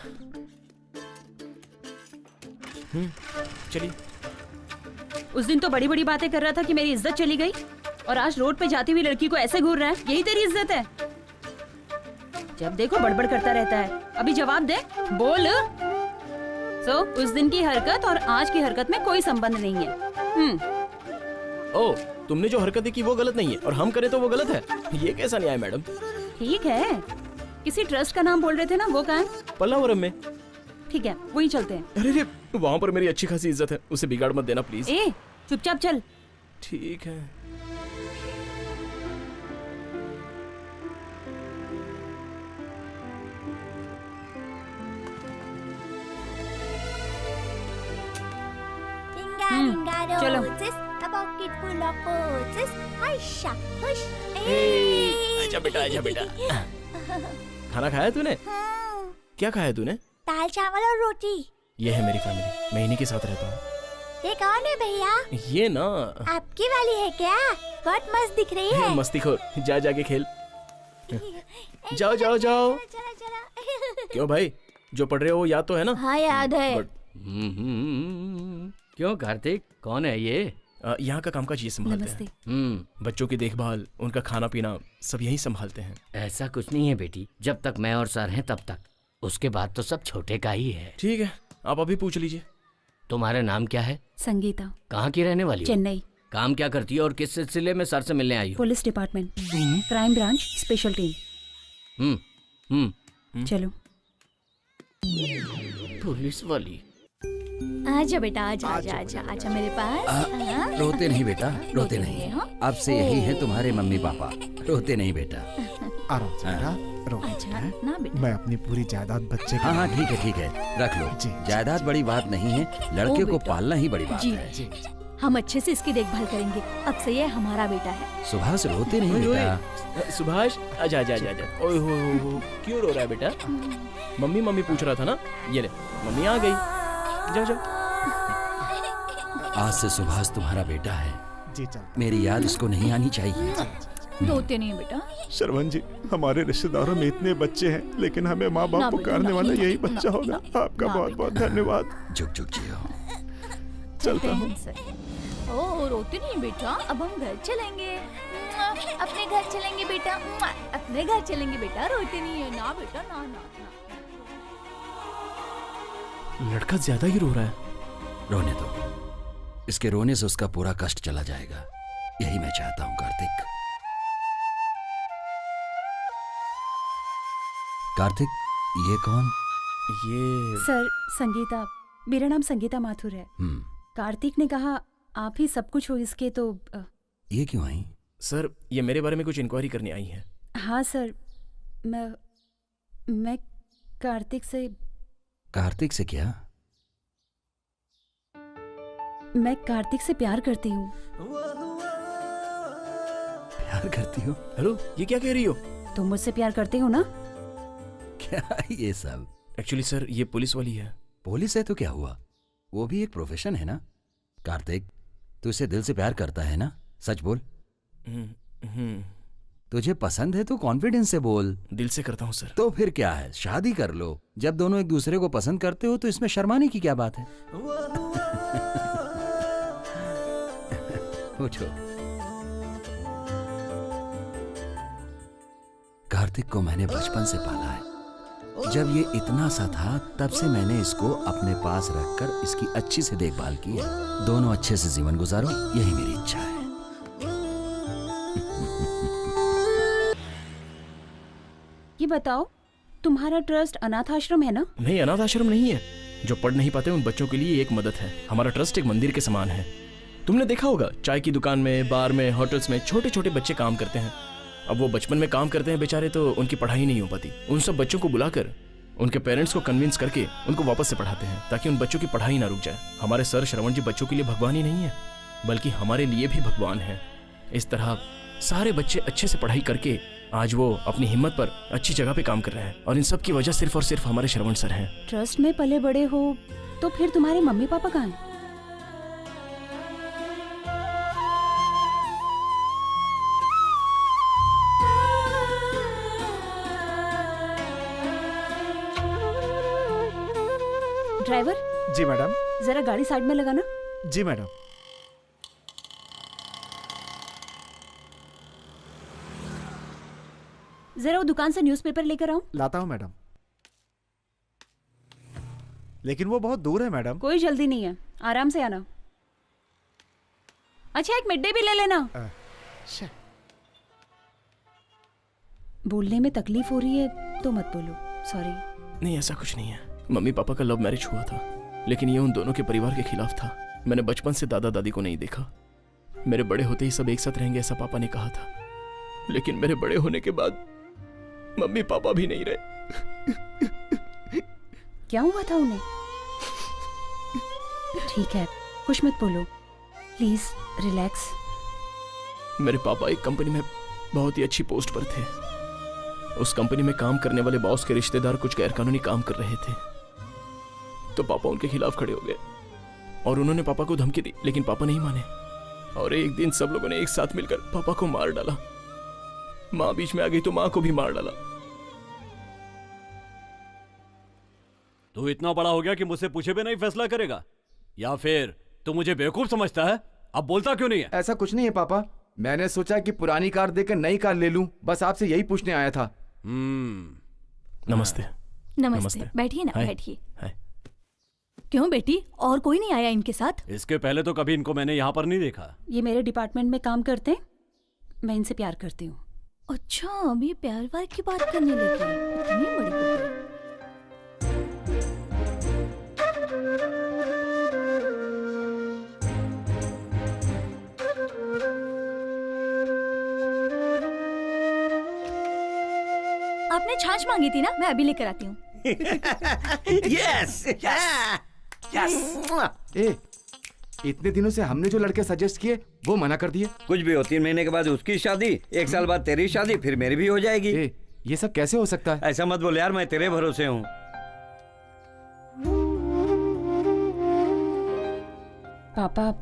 चलिए। उस दिन तो बड़ी बड़ी बातें कर रहा था कि मेरी इज्जत चली गई, और आज रोड पे जाती हुई लड़की को ऐसे घूर रहा है। यही तेरी इज्जत है? जब देखो बड़बड़ करता रहता है। अभी जवाब दे, बोल। उस दिन की हरकत और आज की हरकत में कोई संबंध नहीं है। ओ, तुमने जो हरकतें की वो गलत नहीं है, और हम करें तो वो गलत है। ये कैसा न्याय मैडम? ठीक है, किसी ट्रस्ट का नाम बोल रहे थे ना, वो कहाँ है? पल्लावरम में। ठीक है, वहीं चलते हैं। अरे वहाँ पर मेरी अच्छी खासी इज्जत है, उसे बिगाड़ मत देना प्लीज। ए, चुपचाप चल। ठीक है। चलो। आजा बेटा, आजा बेटा। खाना खाया तूने? क्या खाया तूने? दाल चावल और रोटी। ये है मेरी फैमिली, मैं इन्हीं के साथ रहता हूँ। ये कौन है भैया? ये ना आपकी वाली है क्या? बहुत मस्त दिख रही है। मस्तीखोर, जा जाके खेल। जाओ जाओ जाओ। क्यों भाई, जो पढ़ रहे हो याद तो है ना? हाँ याद है। क्यों कार्तिक, कौन है ये? यहाँ का कामकाज ये संभालते हैं। बच्चों की देखभाल, उनका खाना पीना सब यही संभालते हैं। ऐसा कुछ नहीं है बेटी, जब तक मैं और सर हैं तब तक, उसके बाद तो सब छोटे का ही है। ठीक है, आप अभी पूछ लीजिए। तुम्हारा नाम क्या है? संगीता। कहाँ की रहने वाली हो? चेन्नई। काम क्या करती है और किस सिलसिले में सर से मिलने आई हो? Police department, crime branch, special team. चलो। पुलिस वाली। आजा बेटा, आजा आजा आजा आजा मेरे पास। रोते नहीं बेटा, रोते नहीं। अब से यही है तुम्हारे मम्मी पापा, रोते नहीं बेटा। आराम से बेटा, रो। ना बेटा। मैं अपनी पूरी जायदाद बच्चे हाँ हाँ ठीक है ठीक है, रख लो। जायदाद बड़ी बात नहीं है, लड़के को पालना ही बड़ी बात है। हम अच्छे से इसकी देखभाल करेंगे। अब से ये हमारा बेटा है। सुभाष रोते नहीं बेटा। सुभाष, आजा आजा आजा आजा। ओए हो, क्यों रो रहा है बेटा? मम्मी मम्मी पूछ रहा था ना, ये ले मम्मी आ गई। जाओ जाओ। आज से सुभाष तुम्हारा बेटा है। जी चल। मेरी याद इसको नहीं आनी चाहिए। रोते नहीं बेटा। श्रवण जी, हमारे रिश्तेदारों में इतने बच्चे हैं, लेकिन हमें माँ बाप पुकारने वाला यही बच्चा होगा। आपका बहुत बहुत धन्यवाद। झुक झुक जियो। चलता हूँ। ओ, रोते नहीं बेटा, अब हम घर चलेंगे। अपने घर चलेंगे बेटा, अपने घर चलेंगे बेटा। रोते नहीं है ना बेटा, ना ना ना। लड़का ज्यादा ही रो रहा है। रोने दो, इसके रोने से उसका पूरा कष्ट चला जाएगा, यही मैं चाहता हूँ। कार्तिक, कार्तिक, ये कौन? ये सर, संगीता। मेरा नाम संगीता माथुर है। कार्तिक ने कहा आप ही सब कुछ हो इसके, तो ये क्यों आई? सर, ये मेरे बारे में कुछ इंक्वायरी करने आई है। हाँ सर, मैं कार्तिक से। कार्तिक से क्या? मैं कार्तिक से प्यार करती हूँ। प्यार करती हो? हेलो, ये क्या कह रही हो? तुम मुझसे प्यार करते हो ना? क्या ये सब? एक्चुअली सर, ये पुलिस वाली है। पुलिस है तो क्या हुआ, वो भी एक प्रोफेशन है ना। कार्तिक, तू इसे दिल से प्यार करता है ना? सच बोल। तुझे पसंद है तो कॉन्फिडेंस से बोल। दिल से करता हूँ सर। तो फिर क्या है, शादी कर लो। जब दोनों एक दूसरे को पसंद करते हो तो इसमें शर्माने की क्या बात है? उठो। कार्तिक को मैंने बचपन से पाला है। जब ये इतना सा था तब से मैंने इसको अपने पास रखकर इसकी अच्छी से देखभाल की है। दोनों अच्छे से जीवन गुजारो, यही मेरी इच्छा है। ये बताओ, तुम्हारा ट्रस्ट अनाथ आश्रम है ना? नहीं, अनाथ आश्रम नहीं है। जो पढ़ नहीं पाते उन बच्चों के लिए एक मदद है। हमारा ट्रस्ट एक मंदिर के समान है। तुमने देखा होगा, चाय की दुकान में, बार में, होटल्स में छोटे छोटे बच्चे काम करते हैं। अब वो बचपन में काम करते हैं बेचारे, तो उनकी पढ़ाई नहीं हो पाती। उन सब बच्चों को बुलाकर उनके पेरेंट्स को कन्विंस करके उनको वापस से पढ़ाते हैं, ताकि उन बच्चों की पढ़ाई ना रुक जाए। हमारे सर श्रवण जी बच्चों के लिए भगवान ही नहीं है, बल्कि हमारे लिए भी भगवान है। इस तरह सारे बच्चे अच्छे से पढ़ाई करके आज वो अपनी हिम्मत पर अच्छी जगह पे काम कर रहे हैं और इन सब की वजह सिर्फ और सिर्फ हमारे श्रवण सर हैं। ट्रस्ट में पले बड़े हो तो फिर तुम्हारे मम्मी पापा कहाँ हैं? ड्राइवर, जी मैडम। जरा गाड़ी साइड में लगाना। जी मैडम। जरा वो दुकान से न्यूज़पेपर लेकर आओ। लाता हूँ मैडम। लेकिन वो बहुत दूर है मैडम। कोई जल्दी नहीं है, आराम से आना। अच्छा, एक मिड डे भी ले लेना। बोलने में तकलीफ हो रही है तो मत बोलो, सॉरी। नहीं, ऐसा कुछ नहीं है। मम्मी पापा का लव मैरिज हुआ था, लेकिन ये उन दोनों के परिवार के खिलाफ था। मैंने बचपन से दादा दादी को नहीं देखा। मेरे बड़े होते ही सब एक साथ रहेंगे ऐसा पापा ने कहा था, लेकिन मेरे बड़े होने के बाद मम्मी पापा भी नहीं रहे। क्या हुआ था उन्हें? ठीक है, कुछ मत बोलो, प्लीज रिलैक्स। मेरे पापा एक कंपनी में बहुत ही अच्छी पोस्ट पर थे। उस कंपनी में काम करने वाले बॉस के रिश्तेदार कुछ गैरकानूनी काम कर रहे थे, तो पापा उनके खिलाफ खड़े हो गए और उन्होंने पापा को धमकी दी, लेकिन पापा नहीं माने और एक दिन सब लोगों ने एक साथ मिलकर पापा को मार डाला। माँ बीच में आ गई तो माँ को भी मार डाला। तू इतना बड़ा हो गया कि मुझसे पूछे बिना ही फैसला करेगा, या फिर तू मुझे बेवकूफ समझता है? अब बोलता क्यों नहीं है? ऐसा कुछ नहीं है पापा, मैंने सोचा कि पुरानी कार देकर नई कार ले लूं, बस आपसे यही पूछने आया था। नमस्ते। नमस्ते, बैठिए ना, हाय। बैठिए। हाय। क्यों बेटी, और कोई नहीं आया इनके साथ? इसके पहले तो कभी इनको मैंने यहाँ पर नहीं देखा। ये मेरे डिपार्टमेंट में काम करते हैं, मैं इनसे प्यार करती हूँ। अच्छा, अभी प्यार वार की बात करने लगी, इतनी बड़ी हो गई। आपने छाछ मांगी थी ना, मैं अभी लेकर आती हूँ। यस ए, इतने दिनों से हमने जो लड़के सजेस्ट किए वो मना कर दिए। कुछ भी हो, 3 महीने के बाद उसकी शादी, 1 साल बाद तेरी शादी, फिर मेरी भी हो जाएगी। ए, ये सब कैसे हो सकता है? ऐसा मत बोल यार, मैं तेरे भरोसे हूँ। पापा,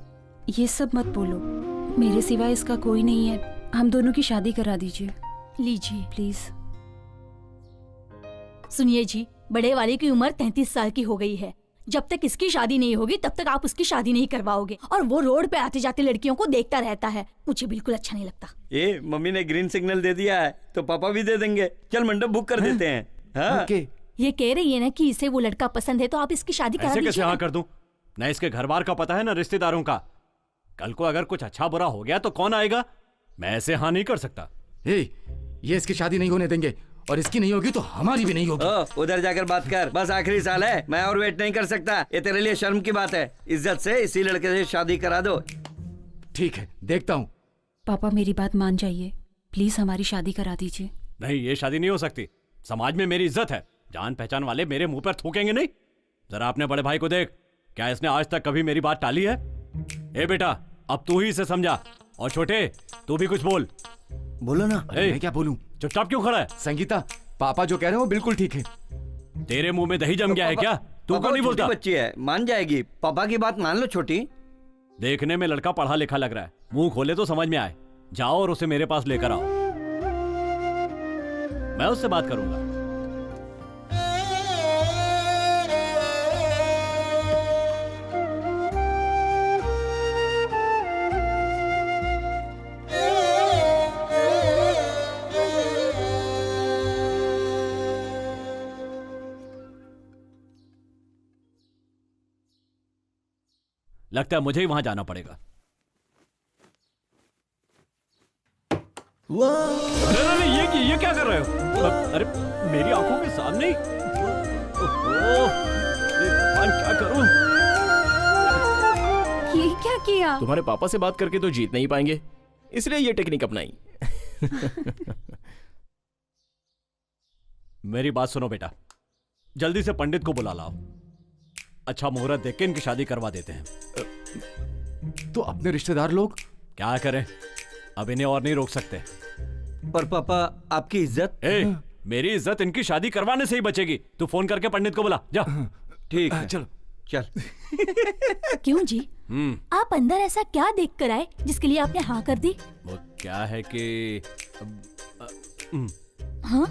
ये सब मत बोलो, मेरे सिवा इसका कोई नहीं है। हम दोनों की शादी करा दीजिए लीजिए। प्लीज। सुनिए जी, बड़े वाले की उम्र 33 साल की हो गई है। जब तक इसकी शादी नहीं होगी तब तक आप उसकी शादी नहीं करवाओगे, और वो रोड पे आते जाते लड़कियों को देखता रहता है, मुझे बिल्कुल अच्छा नहीं लगता। ए, मम्मी ने ग्रीन सिग्नल दे दिया है तो पापा भी दे देंगे। चल मंडप बुक कर देते हैं। हाँ? ओके। ये कह रही है ना कि इसे वो लड़का पसंद है, तो आप इसकी शादी करा ऐसे कैसे दीजिए हाँ ना। कर दूं? न इसके घर बार का पता है, ना रिश्तेदारों का। कल को अगर कुछ अच्छा बुरा हो गया तो कौन आएगा? मैं ऐसे हाँ नहीं कर सकता। ए, ये इसकी शादी नहीं होने देंगे, और इसकी नहीं होगी तो हमारी भी नहीं होगी। उधर जाकर बात कर, बस आखिरी साल है, मैं और वेट नहीं कर सकता। ये तेरे लिए शर्म की बात है। इज्जत से इसी लड़के से शादी करा दो। ठीक है, देखता हूँ। पापा, मेरी बात मान जाइए, प्लीज हमारी शादी करा दीजिए। नहीं, ये शादी नहीं हो सकती। समाज में मेरी इज्जत है, जान पहचान वाले मेरे मुंह पर थूकेंगे नहीं। जरा अपने बड़े भाई को देख, क्या इसने आज तक कभी मेरी बात टाली है? ए बेटा, अब तू ही इसे समझा, और छोटे तू भी कुछ बोल। बोलो ना। मैं क्या बोलूं? चुपचाप क्यों खड़ा है? संगीता, पापा जो कह रहे हो बिल्कुल ठीक है। तेरे मुंह में दही जम गया है क्या? तू क्यों नहीं बोलता? बच्ची है, मान जाएगी। पापा की बात मान लो छोटी। देखने में लड़का पढ़ा लिखा लग रहा है, मुंह खोले तो समझ में आए। जाओ और उसे मेरे पास लेकर आओ, मैं उससे बात करूंगा। लगता है मुझे ही वहां जाना पड़ेगा। अरे ये क्या कर रहे हो? अरे मेरी आंखों के सामने ही। क्या करूं? ये क्या किया? तुम्हारे पापा से बात करके तो जीत नहीं पाएंगे, इसलिए ये टेक्निक अपनाई। मेरी बात सुनो बेटा, जल्दी से पंडित को बुला लाओ। अच्छा मुहूर्त देख के इनकी शादी करवा देते हैं। तो अपने रिश्तेदार लोग क्या करें, अब इन्हें और नहीं रोक सकते। पर पापा आपकी इज्जत। मेरी इज्जत इनकी शादी करवाने से ही बचेगी। तू फोन करके पंडित को बुला जा। ठीक है, चलो चल। क्यों जी? आप अंदर ऐसा क्या देख कर आए जिसके लिए आपने हाँ कर दी? वो क्या है कि हाँ?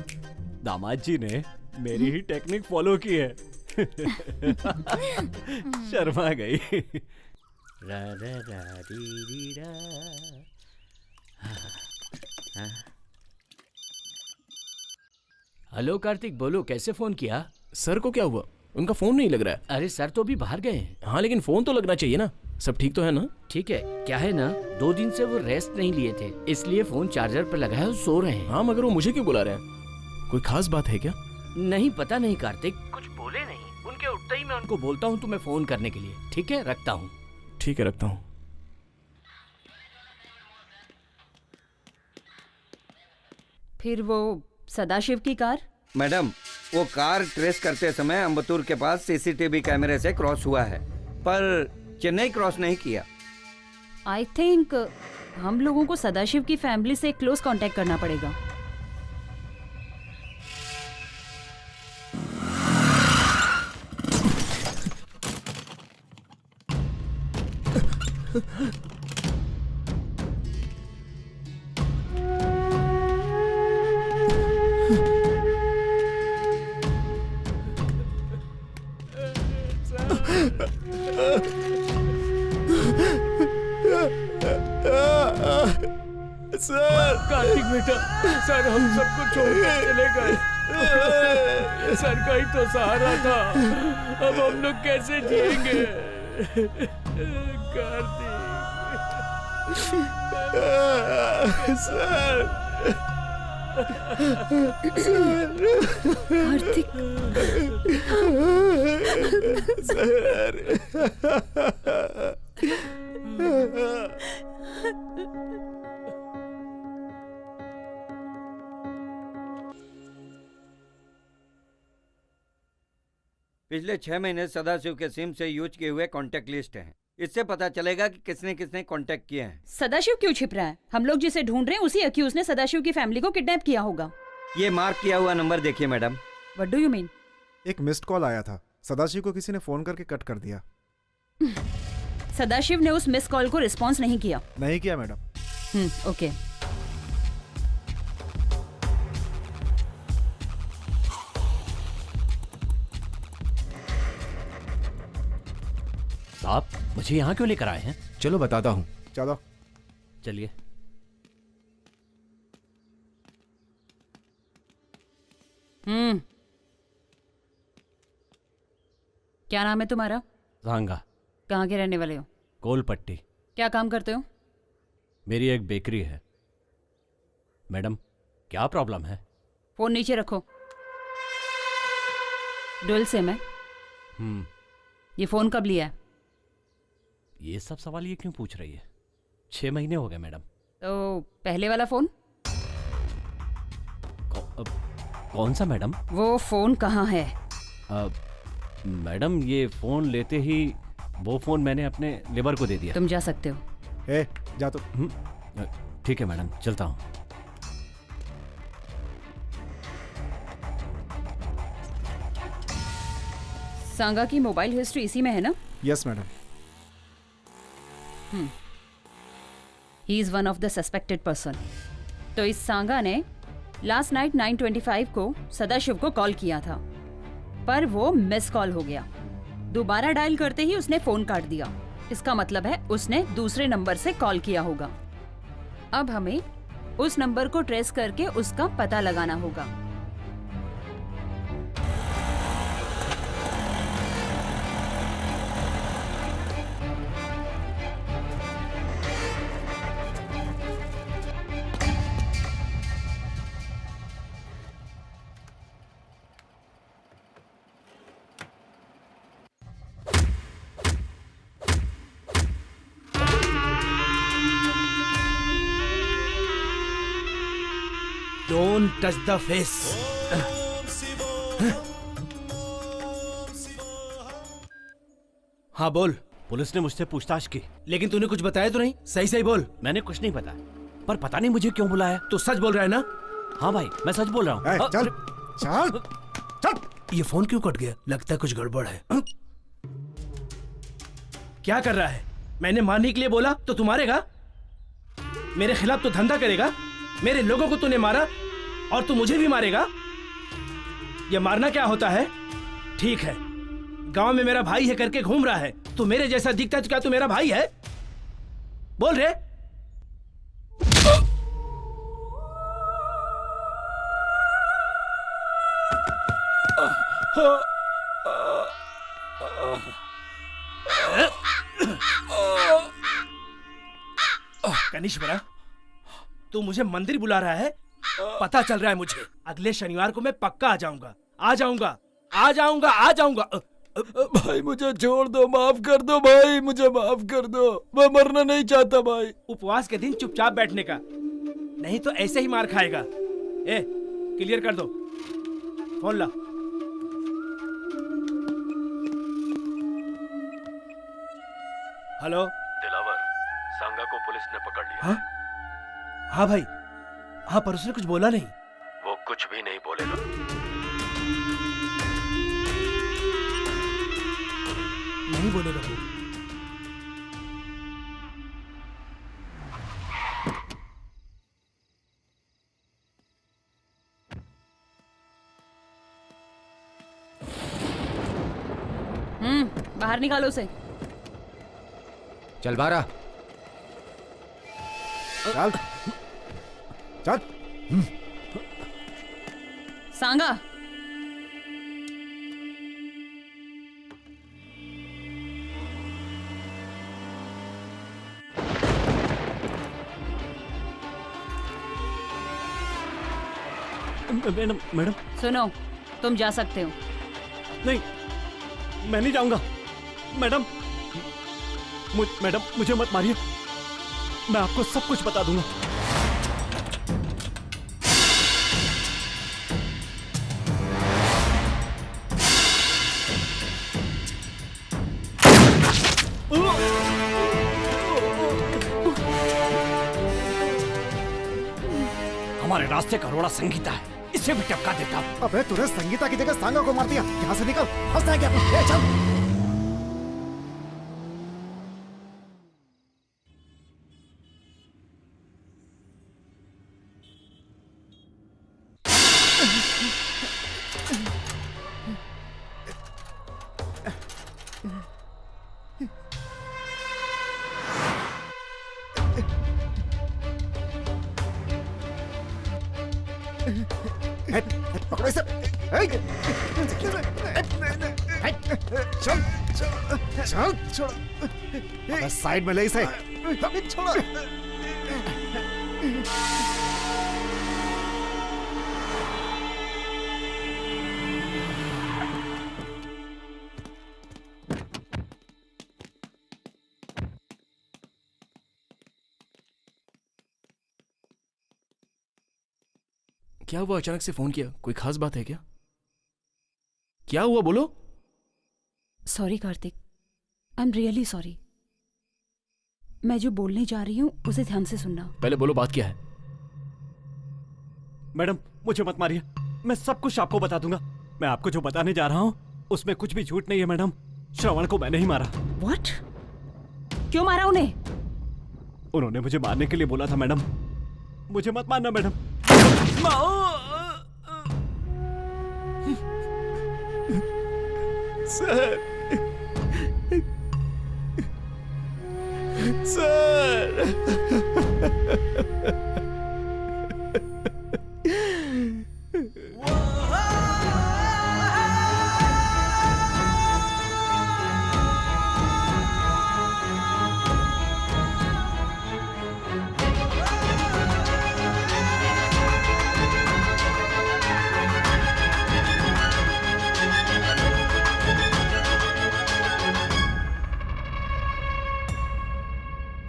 दामाद जी ने मेरी ही टेक्निक फॉलो की है। शर्मा गई। रा रा रा री री रा। हेलो कार्तिक, बोलो कैसे फोन किया? सर को क्या हुआ? उनका फोन नहीं लग रहा है। अरे सर तो अभी बाहर गए हैं। हाँ लेकिन फोन तो लगना चाहिए ना। सब ठीक तो है ना? ठीक है, क्या है ना 2 दिन से वो रेस्ट नहीं लिए थे, इसलिए फोन चार्जर पर लगाया और सो रहे हैं। हाँ मगर वो मुझे क्यों बुला रहे हैं? कोई खास बात है क्या? नहीं पता नहीं कार्तिक, कुछ बोले नहीं। उनके उठते ही मैं उनको बोलता हूँ तुम्हें फोन करने के लिए। ठीक है, रखता हूँ। ठीक है, रखता हूँ। फिर वो सदाशिव की कार? मैडम, वो कार ट्रेस करते समय अम्बतूर के पास सीसीटीवी कैमरे से क्रॉस हुआ है, पर चेन्नई क्रॉस नहीं किया। आई थिंक हम लोगों को सदाशिव की फैमिली से क्लोज कांटेक्ट करना पड़ेगा। सर! कार्तिक बेटा, सर हम सबको छोड़ के चले गए। सर का ही तो सहारा था, अब हम लोग कैसे जिएंगे? कार्तिक सर! कार्तिक पिछले 6 महीने सदाशिव के सिम से यूज किए हुए कॉन्टेक्ट लिस्ट है। इससे पता चलेगा कि किसने किसने कांटेक्ट किए हैं। सदाशिव क्यों छिप रहा है? हम लोग जिसे ढूंढ रहे हैं उसी अक्यूज ने सदाशिव की फैमिली को किडनैप किया होगा। ये मार्क किया हुआ नंबर देखिए madam. What do you mean? एक मिस्ड कॉल आया था, सदाशिव को किसी ने फोन करके कट कर दिया। सदाशिव ने उस मिस कॉल को रिस्पॉन्स नहीं किया। नहीं किया मैडम। ओके। साहब, मुझे यहाँ क्यों लेकर आए हैं? चलो बताता हूँ। चलो चलिए। क्या नाम है तुम्हारा? झांगा। कहाँ के रहने वाले हो? कोलपट्टी। क्या काम करते हो? मेरी एक बेकरी है। मैडम, क्या प्रॉब्लम है? फोन नीचे रखो। डुअल सिम है। ये फोन कब लिया है? ये सब सवाल ये क्यों पूछ रही है? 6 महीने हो गए मैडम। तो पहले वाला फोन? कौन सा मैडम? वो फोन कहाँ है? मैडम, ये फोन लेते ही वो फोन मैंने अपने लेबर को दे दिया। तुम जा सकते हो। ए, जा तो। ठीक है मैडम, चलता हूँ। सांगा की मोबाइल हिस्ट्री इसी में है ना? Yes madam. He is one of the suspected person. तो इस सांगा ने लास्ट नाइट 9:25 को सदाशिव को कॉल किया था, पर वो मिस कॉल हो गया। दोबारा डायल करते ही उसने फोन काट दिया। इसका मतलब है उसने दूसरे नंबर से कॉल किया होगा। अब हमें उस नंबर को ट्रेस करके उसका पता लगाना होगा। Don't touch the face. हाँ बोल। पुलिस ने मुझसे पूछताछ की। लेकिन तूने कुछ बताया तो नहीं? सही सही बोल। मैंने कुछ नहीं बताया। पर पता नहीं मुझे क्यों बुलाया। तू सच बोल रहा है ना? हाँ भाई, मैं सच बोल रहा हूँ। चल चल चल। ये फोन क्यों कट गया? लगता है कुछ गड़बड़ है। क्या कर रहा है? मैंने मारने के लिए बोला तो तू मारेगा? मेरे खिलाफ तो धंधा करेगा? मेरे लोगों को तूने मारा और तू मुझे भी मारेगा? ये मारना क्या होता है? ठीक है, गांव में मेरा भाई है करके घूम रहा है। तू मेरे जैसा दिखता है तो क्या तू मेरा भाई है? बोल रे। कनिष्वरा, तू मुझे मंदिर बुला रहा है? पता चल रहा है मुझे। अगले शनिवार को मैं पक्का आ जाऊंगा, आ जाऊंगा, आ जाऊंगा, आ जाऊंगा। भाई मुझे छोड़ दो, माफ कर दो भाई, मुझे माफ कर दो, मैं मरना नहीं चाहता भाई। उपवास के दिन चुपचाप बैठने का, नहीं तो ऐसे ही मार खाएगा। ए, क्लियर कर दो। फोन ला। हेलो दिलावर, सांगा को पुलिस ने पकड़ लिया। हाँ? हाँ भाई, हाँ, पर उसने कुछ बोला नहीं। वो कुछ भी नहीं बोलेगा। नहीं बोलेगा वो। बाहर निकालो उसे। चल बारा। चल चल। सांगा, मैडम मैडम। सुनो, तुम जा सकते हो। नहीं, मैं नहीं जाऊंगा। मैडम, मैडम मुझे मत मारिए, मैं आपको सब कुछ बता दूंगा। हमारे रास्ते का रोड़ा संगीता है, इसे भी टपका देता हूं। अबे तूने संगीता की जगह सांगा को मार दिया। यहाँ से निकल, फंसना है क्या? ए, चल। पकड़ो इसे। चल चल चल, साइड में ले इसे। छोड़ो। क्या हुआ? अचानक से फोन किया? कोई खास बात है क्या? क्या हुआ बोलो? Sorry Kartik, I am really sorry. मैं जो बोलने जा रही हूँ उसे ध्यान से सुनना। पहले बोलो, बात क्या है? मैडम मुझे मत मारिए, मैं सब कुछ आपको बता दूंगा। मैं आपको जो बताने जा रहा हूँ उसमें कुछ भी झूठ नहीं है मैडम। श्रवण को मैंने ही मारा। व्हाट? क्यों मारा उन्हें? उन्होंने मुझे मारने के लिए बोला था मैडम। मुझे मत मारना मैडम। सर, सर,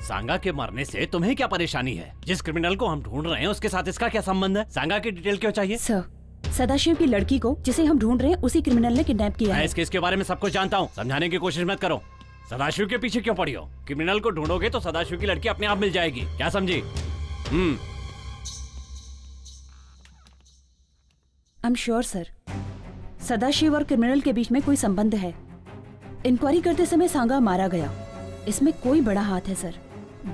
सांगा के मरने से तुम्हें क्या परेशानी है? जिस क्रिमिनल को हम ढूंढ रहे हैं उसके साथ इसका क्या संबंध है? सांगा की डिटेल क्यों चाहिए? सर, सदाशिव की लड़की को जिसे हम ढूंढ रहे हैं उसी क्रिमिनल ने किडनैप किया मैं है। इस केस के बारे में सब कुछ जानता हूँ, समझाने की कोशिश मत करो। सदाशिव के पीछे क्यों पड़ी हो? क्रिमिनल को ढूंढोगे तो सदाशिव की लड़की अपने आप मिल जाएगी, क्या समझी? I am sure sir, Sadashiv और क्रिमिनल के बीच में कोई संबंध है। इंक्वायरी करते समय सांगा मारा गया, इसमें कोई बड़ा हाथ है सर।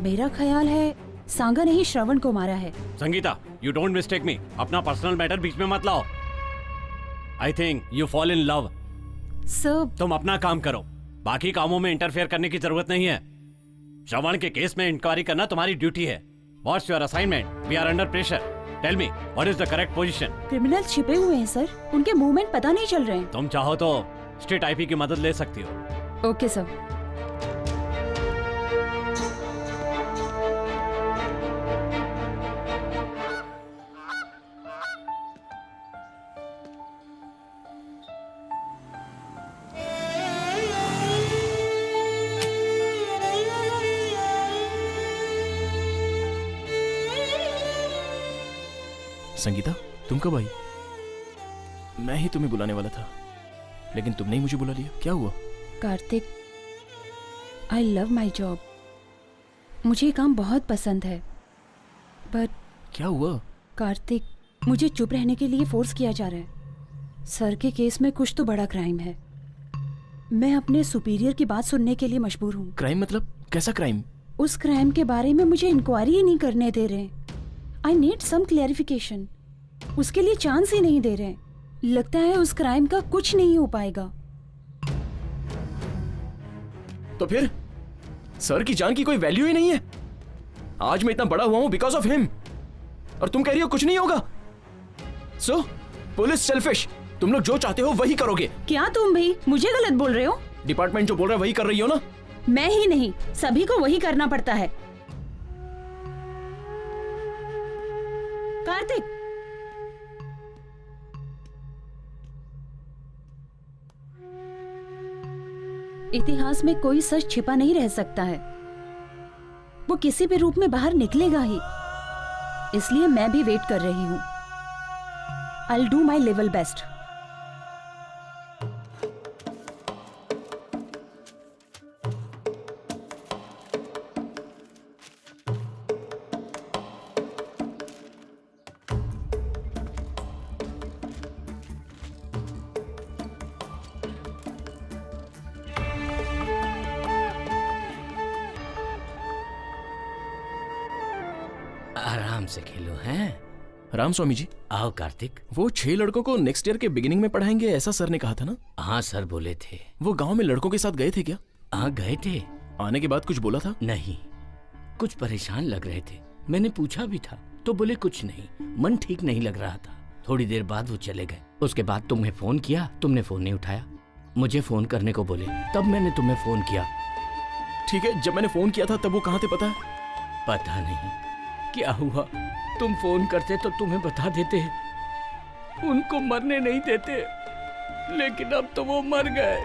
मेरा ख्याल है सांगा ने ही श्रवण को मारा है। संगीता, यू डोंट मिस्टेक मी। अपना पर्सनल मैटर बीच में मत लाओ। I think you fall in love. Sir, तुम अपना काम करो, बाकी कामों में इंटरफेयर करने की जरूरत नहीं है। श्रवण के केस में इंक्वायरी करना तुम्हारी ड्यूटी है। What's your assignment? We are under pressure. Tell me what is the correct position? Criminal छिपे हुए हैं सर, उनके मूवमेंट पता नहीं चल रहे हैं। तुम चाहो तो स्टेट आईपी की मदद ले सकती हो। Okay sir. संगीता, तुम कब आई? मैं ही तुम्हें बुलाने वाला था, लेकिन तुमने ही मुझे बुला लिया। क्या हुआ? Kartik, I love my job. मुझे ये काम बहुत पसंद है, बट क्या हुआ? कार्तिक, मुझे चुप रहने के लिए फोर्स किया जा रहा है। सर के केस में कुछ तो बड़ा क्राइम है। मैं अपने सुपीरियर की बात सुनने के लिए मजबूर हूँ। क्राइम मतलब? कैसा क्राइम? उस क्राइम के बारे में मुझे इंक्वायरी ही नहीं करने दे रहे। I need some clarification. उसके लिए चांस ही नहीं दे रहे। लगता है उस क्राइम का कुछ नहीं हो पाएगा। तो फिर सर की जान की कोई वैल्यू ही नहीं है। आज मैं इतना बड़ा हुआ हूं बिकॉज ऑफ हिम, और तुम कह रही हो कुछ नहीं होगा। सो पुलिस सेल्फिश, तुम लोग जो चाहते हो वही करोगे। क्या तुम भी मुझे गलत बोल रहे हो? डिपार्टमेंट जो बोल रहा है वही कर रही हो ना? मैं ही नहीं, सभी को वही करना पड़ता है। कार्तिक, इतिहास में कोई सच छिपा नहीं रह सकता है। वो किसी भी रूप में बाहर निकलेगा ही। इसलिए मैं भी वेट कर रही हूं। I'll do my level best. आराम से खेलो हैं। राम स्वामी जी, आओ कार्तिक। वो 6 लड़कों को नेक्स्ट ईयर के बिगिनिंग में पढ़ाएंगे, ऐसा सर ने कहा था ना? हाँ सर बोले थे। वो गांव में लड़कों के साथ गए थे क्या? हाँ गए थे। आने के बाद कुछ बोला था? नहीं, कुछ परेशान लग रहे थे। मैंने पूछा भी था तो बोले कुछ नहीं, मन ठीक नहीं लग रहा था। थोड़ी देर बाद वो चले गए। उसके बाद तुम्हें फोन किया, तुमने फोन नहीं उठाया। मुझे फोन करने को बोले, तब मैंने तुम्हें फोन किया। ठीक है, जब मैंने फोन किया था तब वो कहाँ थे पता है? पता नहीं क्या हुआ। तुम फोन करते तो तुम्हें बता देते, उनको मरने नहीं देते, लेकिन अब तो वो मर गए।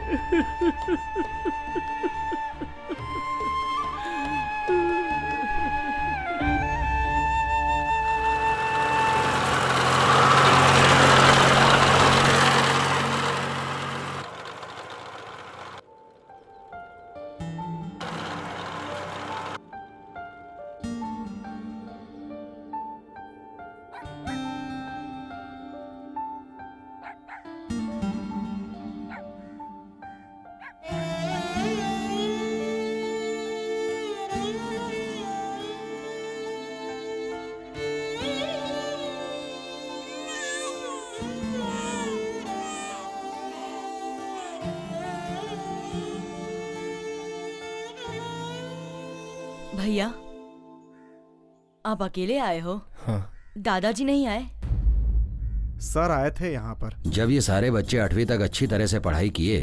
भैया, आप अकेले आए हो? हाँ। दादाजी नहीं आए? सर आए थे यहाँ पर। जब ये सारे बच्चे 8वीं तक अच्छी तरह से पढ़ाई किए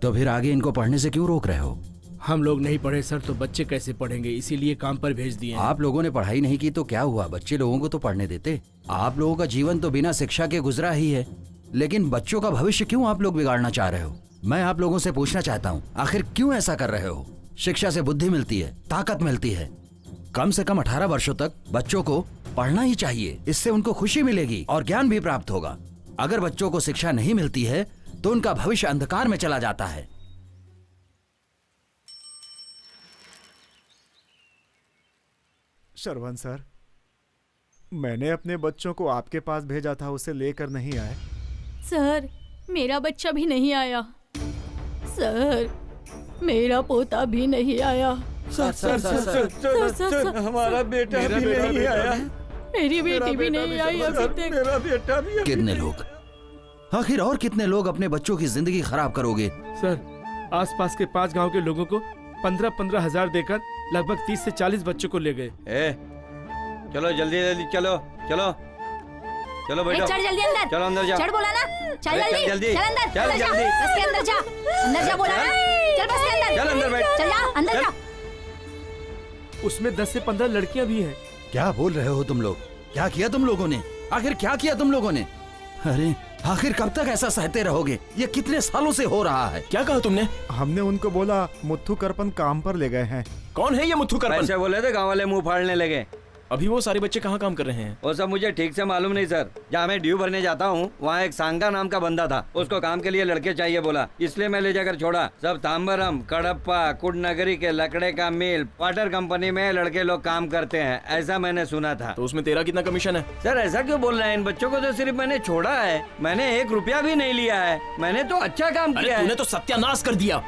तो फिर आगे इनको पढ़ने से क्यों रोक रहे हो? हम लोग नहीं पढ़े सर तो बच्चे कैसे पढ़ेंगे, इसीलिए काम पर भेज दिए। आप लोगों ने पढ़ाई नहीं की तो क्या हुआ? बच्चे लोगों को तो पढ़ने देते। आप लोगों का जीवन तो बिना शिक्षा के गुजरा ही है, लेकिन बच्चों का भविष्य क्यों आप लोग बिगाड़ना चाह रहे हो? मैं आप लोगों से पूछना चाहता हूँ, आखिर क्यों ऐसा कर रहे हो? शिक्षा से बुद्धि मिलती है, ताकत मिलती है। कम से कम 18 वर्षों तक बच्चों को पढ़ना ही चाहिए। इससे उनको खुशी मिलेगी और ज्ञान भी प्राप्त होगा। अगर बच्चों को शिक्षा नहीं मिलती है तो उनका भविष्य अंधकार में चला जाता है। श्रवण सर, मैंने अपने बच्चों को आपके पास भेजा था, उसे लेकर नहीं आए। सर, मेरा बच्चा भी नहीं आया। सर, मेरा पोता भी नहीं आया। सर, हमारा बेटा भी नहीं आया। मेरी बेटी भी नहीं आई अभी तक। मेरा बेटा भी। कितने लोग, आखिर और कितने लोग अपने बच्चों की जिंदगी खराब करोगे? सर, आसपास के 5 गांव के लोगों को 15-15 हजार देकर लगभग 30 से 40 बच्चों को ले गए। चलो जल्दी जल्दी चलो चलो चलो बेटा, चल जल्दी अंदर। चलो अंदर जा। चल बोला ना, चल जल्दी, जल्दी चल अंदर, चल जल्दी, बस के अंदर जा, अंदर जा बोला ना, चल बस के अंदर, चल अंदर बैठ, चल जा अंदर जा। उसमें 10 से 15 लड़कियां भी हैं। क्या बोल रहे हो तुम लोग? क्या किया तुम लोगों ने? आखिर क्या किया तुम लोगों ने? अरे आखिर कब तक ऐसा सहते रहोगे? ये कितने सालों से हो रहा है? क्या कहा तुमने? हमने उनको बोला मुथ्थू करपन काम पर ले गए हैं। कौन है ये मुथ्थू करपन? ऐसे बोले थे, गाँव वाले मुंह फाड़ने लगे। अभी वो सारे बच्चे कहाँ काम कर रहे हैं? वो सब मुझे ठीक से मालूम नहीं सर। जहाँ मैं ड्यू भरने जाता हूँ वहाँ एक सांगा नाम का बंदा था, उसको काम के लिए लड़के चाहिए बोला, इसलिए मैं ले जाकर छोड़ा। सब तांबरम, कडप्पा, कुडनगरी के लकड़े का मिल, वाटर कंपनी में लड़के लोग काम करते हैं, ऐसा मैंने सुना था। तो उसमें तेरा कितना कमीशन है? सर ऐसा क्यों बोल रहे हैं? इन बच्चों को तो सिर्फ मैंने छोड़ा है, मैंने 1 रुपया भी नहीं लिया है। मैंने तो अच्छा काम किया है। तूने तो सत्यानाश कर दिया।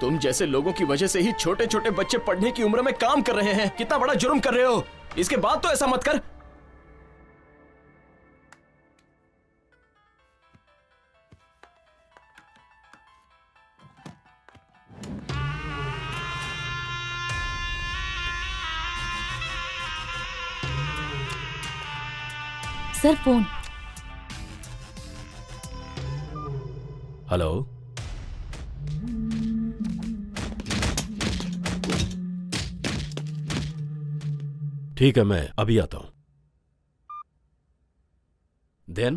तुम जैसे लोगों की वजह से ही छोटे छोटे बच्चे पढ़ने की उम्र में काम कर रहे हैं। कितना बड़ा जुर्म कर रहे हो। इसके बाद तो ऐसा मत कर। Sir phone. हेलो, ठीक है, मैं अभी आता हूं। Then?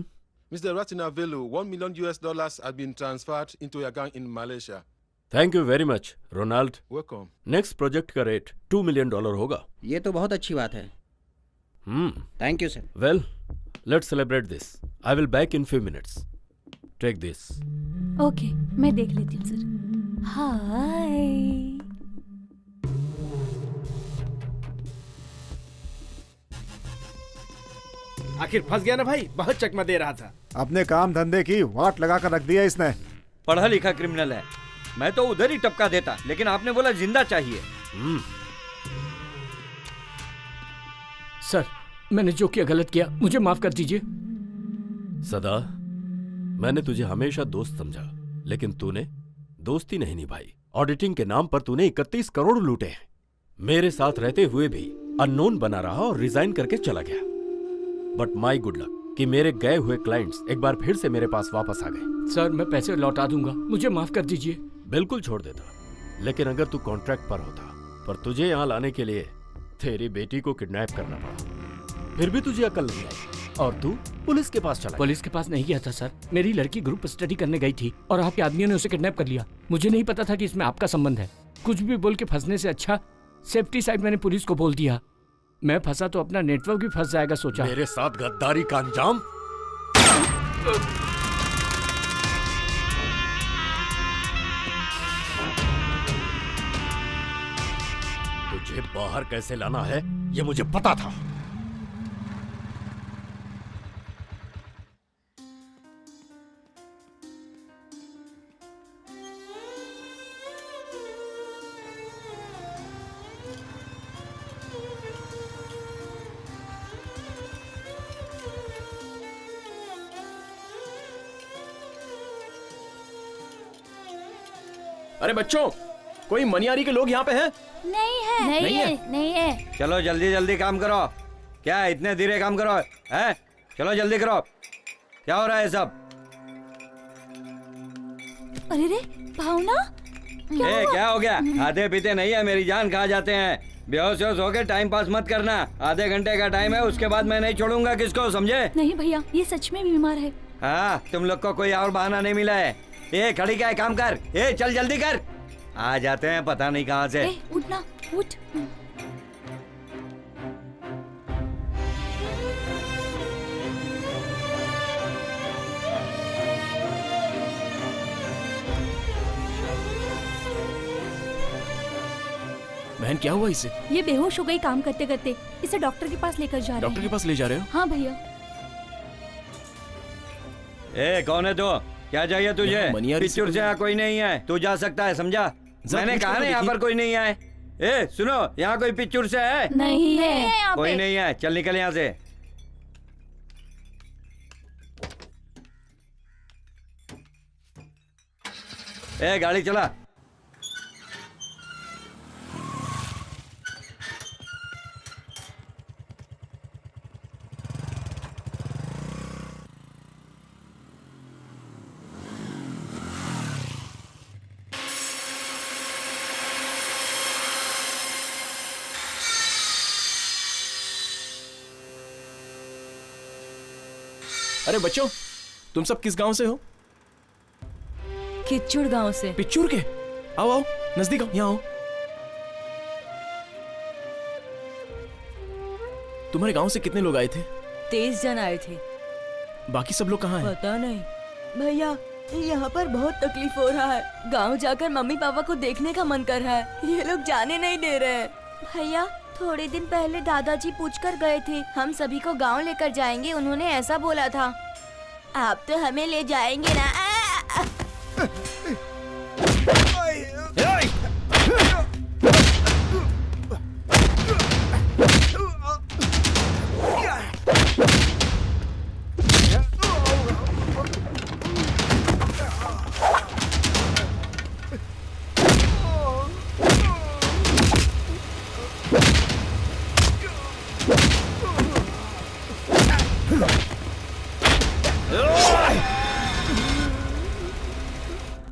Mr. Ratinavelu, $1 million has been transferred into your account in Malaysia. Thank you very much, Ronald. Welcome. Next project का रेट $2 million होगा। ये तो बहुत अच्छी बात है। Thank you sir. Well, let's celebrate this. I will back in few minutes. Take this. Okay, मैं देख लेती हूँ सर। हाय। आखिर फंस गया ना भाई, बहुत चकमा दे रहा था। अपने काम धंधे की वाट लगा कर रख दिया इसने। पढ़ा लिखा क्रिमिनल है, मैं तो उधर ही टपका देता, लेकिन आपने बोला जिंदा चाहिए। सर, मैंने जो किया गलत किया, मुझे माफ कर दीजिए। सदा, मैंने तुझे हमेशा दोस्त समझा, लेकिन तूने दोस्ती नहीं निभाई। ऑडिटिंग के नाम पर तूने 31 करोड़ लूटे हैं। मेरे साथ रहते हुए भी अननोन बना रहा और रिजाइन करके चला गया। बट माई गुड लक कि मेरे गए हुए क्लाइंट्स एक बार फिर से मेरे पास वापस आ गए। सर, मैं पैसे लौटा दूंगा, मुझे माफ कर दीजिए। बिल्कुल छोड़ देता, लेकिन अगर तू कॉन्ट्रैक्ट पर होता, पर तुझे यहाँ लाने के लिए तेरी बेटी को किडनैप करना पड़ा, फिर भी तुझे अकल नहीं आई और तू पुलिस के पास चला। पुलिस के पास नहीं गया था सर, मेरी लड़की ग्रुप स्टडी करने गई थी और आपके आदमियों ने उसे किडनैप कर लिया। मुझे नहीं पता था कि इसमें आपका संबंध है। कुछ भी बोल के फंसने से अच्छा सेफ्टी साइड मैंने पुलिस को बोल दिया। मैं फंसा तो अपना नेटवर्क भी फंस जाएगा सोचा। मेरे साथ गद्दारी का अंजाम। तुझे बाहर कैसे लाना है ये मुझे पता था। अरे बच्चों, कोई मनियारी के लोग यहाँ पे हैं? नहीं है, नहीं है। चलो जल्दी जल्दी काम करो। क्या इतने धीरे काम करो है? चलो जल्दी करो। क्या हो रहा है सब? अरे रे भावना, क्या हो गया? खाते पीते नहीं है मेरी जान, खा जाते हैं। बेहोश होके टाइम पास मत करना। आधे घंटे का टाइम है, उसके बाद मैं नहीं छोड़ूंगा किसको, समझे? नहीं भैया, ये सच में बीमार है। हाँ, तुम लोग को कोई और बहाना नहीं मिला है। खड़ी क्या है, काम कर। चल जल्दी कर। आ जाते हैं पता नहीं कहाँ से। उठना, उठ। बहन, क्या हुआ इसे? ये बेहोश हो गई काम करते करते। इसे डॉक्टर के पास लेकर जा रहे डॉक्टर के हैं। पास ले जा रहे हो? हाँ भैया। ए कौन है तो? क्या चाहिए तुझे? यहाँ मनियारी से पिक्चर से यहाँ कोई नहीं है, तू जा सकता है, समझा? मैंने पूछ कहा कर ना यहाँ देखिए। पर कोई नहीं है। ए सुनो, यहाँ कोई पिक्चर से है? नहीं है यहाँ कोई पे। नहीं है, चल निकल यहाँ से। ए गाड़ी चला। अरे बच्चों, तुम सब किस गांव से हो? किच्चुड़ गांव से। पिच्चूर के? आओ आओ, नजदीक आओ, यहाँ आओ। तुम्हारे गांव से कितने लोग आए थे? 23 जन आए थे। बाकी सब लोग कहाँ हैं? पता नहीं भैया, यहाँ पर बहुत तकलीफ हो रहा है। गांव जाकर मम्मी पापा को देखने का मन कर रहा है, ये लोग जाने नहीं दे रहे हैं। भैया थोड़े दिन पहले दादाजी पूछकर गए थे, हम सभी को गांव लेकर जाएंगे, उन्होंने ऐसा बोला था। आप तो हमें ले जाएंगे ना?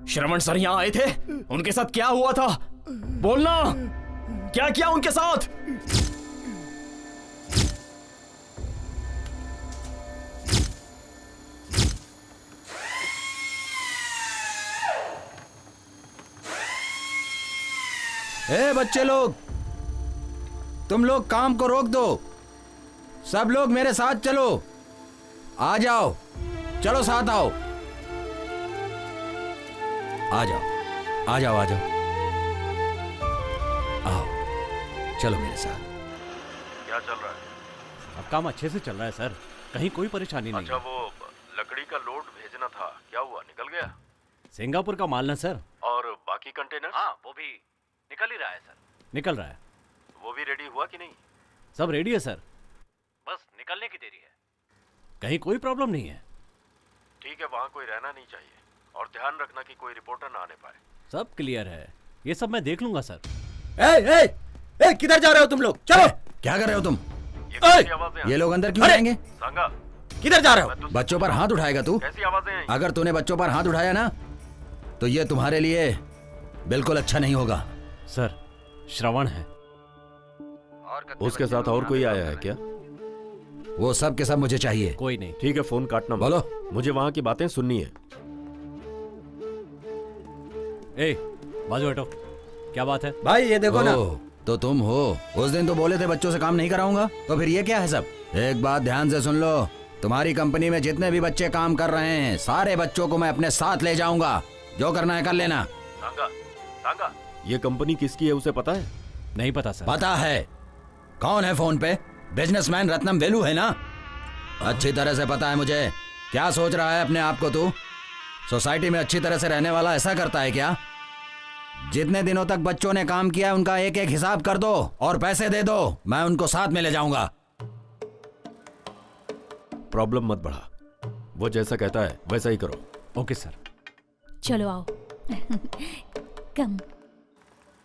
श्रवण सर यहाँ आए थे, उनके साथ क्या हुआ था? बोलना, क्या किया उनके साथ? ए बच्चे लोग, तुम लोग काम को रोक दो। सब लोग मेरे साथ चलो। आ जाओ, चलो साथ आओ। आ जाओ, आ जाओ, आ जाओ, आओ, चलो मेरे साथ। क्या चल रहा है? अब काम अच्छे से चल रहा है सर, कहीं कोई परेशानी नहीं। अच्छा, वो लकड़ी का लोड भेजना था, क्या हुआ, निकल गया? सिंगापुर का माल ना सर। और बाकी कंटेनर? हाँ, वो भी निकल ही रहा है सर। निकल रहा है। वो भी रेडी हुआ कि नहीं? सब रेडी है सर, बस निकलने की देरी है। कहीं कोई प्रॉब्लम नहीं है। ठीक है, वहाँ कोई रहना नहीं चाहिए और ध्यान रखना कि कोई रिपोर्टर ना आने पाए। सब क्लियर है, ये सब मैं देख लूंगा सर। किधर जा रहे हो तुम लोग? चलो। क्या कर रहे हो तुम? कैसी आवाजें? ये लोग अंदर क्यों जाएंगे? सांगा, किधर जा रहे हो? बच्चों पर हाथ उठाएगा तू? कैसी आवाजें आई? अगर तूने बच्चों पर हाथ उठाया ना, तो ये तुम्हारे लिए बिल्कुल अच्छा नहीं होगा। सर, श्रवण है। उसके साथ और कोई आया है क्या? वो सब के सब मुझे चाहिए। कोई नहीं। ठीक है, फोन काटना। बोलो। मुझे वहाँ की बातें सुननी है। ए, बाजू हटो, क्या बात है? भाई ये देखो ना। तो तुम हो। उस दिन तो बोले थे बच्चों से काम नहीं कराऊंगा, तो फिर ये क्या है सब? एक बात ध्यान से सुन लो, तुम्हारी कंपनी में जितने भी बच्चे काम कर रहे हैं, सारे बच्चों को मैं अपने साथ ले जाऊंगा। जो करना है कर लेना। सांगा, सांगा, ये कंपनी किसकी है उसे पता है? नहीं पता सर। पता है। कौन है फोन पे? बिजनेसमैन रत्नम वेलू है ना? अच्छी तरह से पता है मुझे। क्या सोच रहा है अपने आप को तू? सोसाइटी में अच्छी तरह से रहने वाला ऐसा करता है क्या? जितने दिनों तक बच्चों ने काम किया है, उनका एक एक हिसाब कर दो और पैसे दे दो। मैं उनको साथ में ले जाऊंगा। प्रॉब्लम मत बढ़ा, वो जैसा कहता है वैसा ही करो। Okay sir. चलो आओ। कम।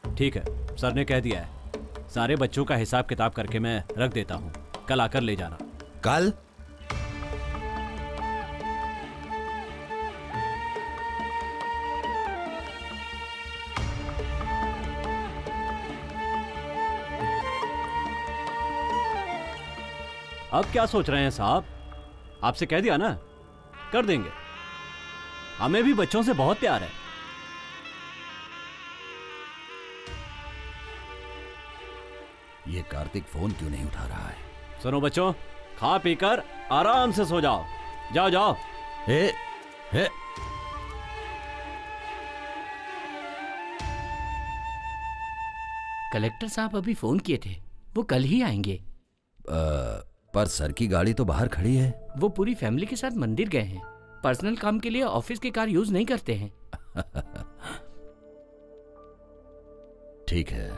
ठीक है, सर ने कह दिया है। सारे बच्चों का हिसाब किताब करके मैं रख देता हूँ, कल आकर ले जाना। कल? अब क्या सोच रहे हैं साहब? आपसे कह दिया ना, कर देंगे। हमें भी बच्चों से बहुत प्यार है। ये कार्तिक फोन क्यों नहीं उठा रहा है? सुनो बच्चों, खा पीकर आराम से सो जाओ। जाओ जाओ। हे। कलेक्टर साहब अभी फोन किए थे, वो कल ही आएंगे। पर सर की गाड़ी तो बाहर खड़ी है। वो पूरी फैमिली के साथ मंदिर गए हैं। पर्सनल काम के लिए ऑफिस की कार यूज नहीं करते हैं। ठीक है,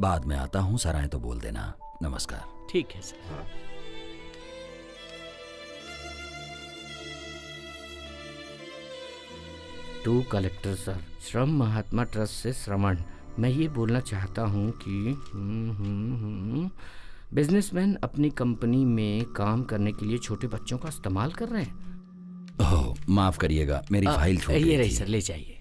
बाद में आता हूँ, सर आए तो बोल देना। नमस्कार। ठीक है सर। टू कलेक्टर सर, श्रम महात्मा ट्रस्ट से श्रवण। मैं ये बोलना चाहता हूँ कि बिजनेसमैन अपनी कंपनी में काम करने के लिए छोटे बच्चों का इस्तेमाल कर रहे हैं। ओह, माफ करिएगा, मेरी फाइल छूट गई ये रही थी। सर, ले जाइए।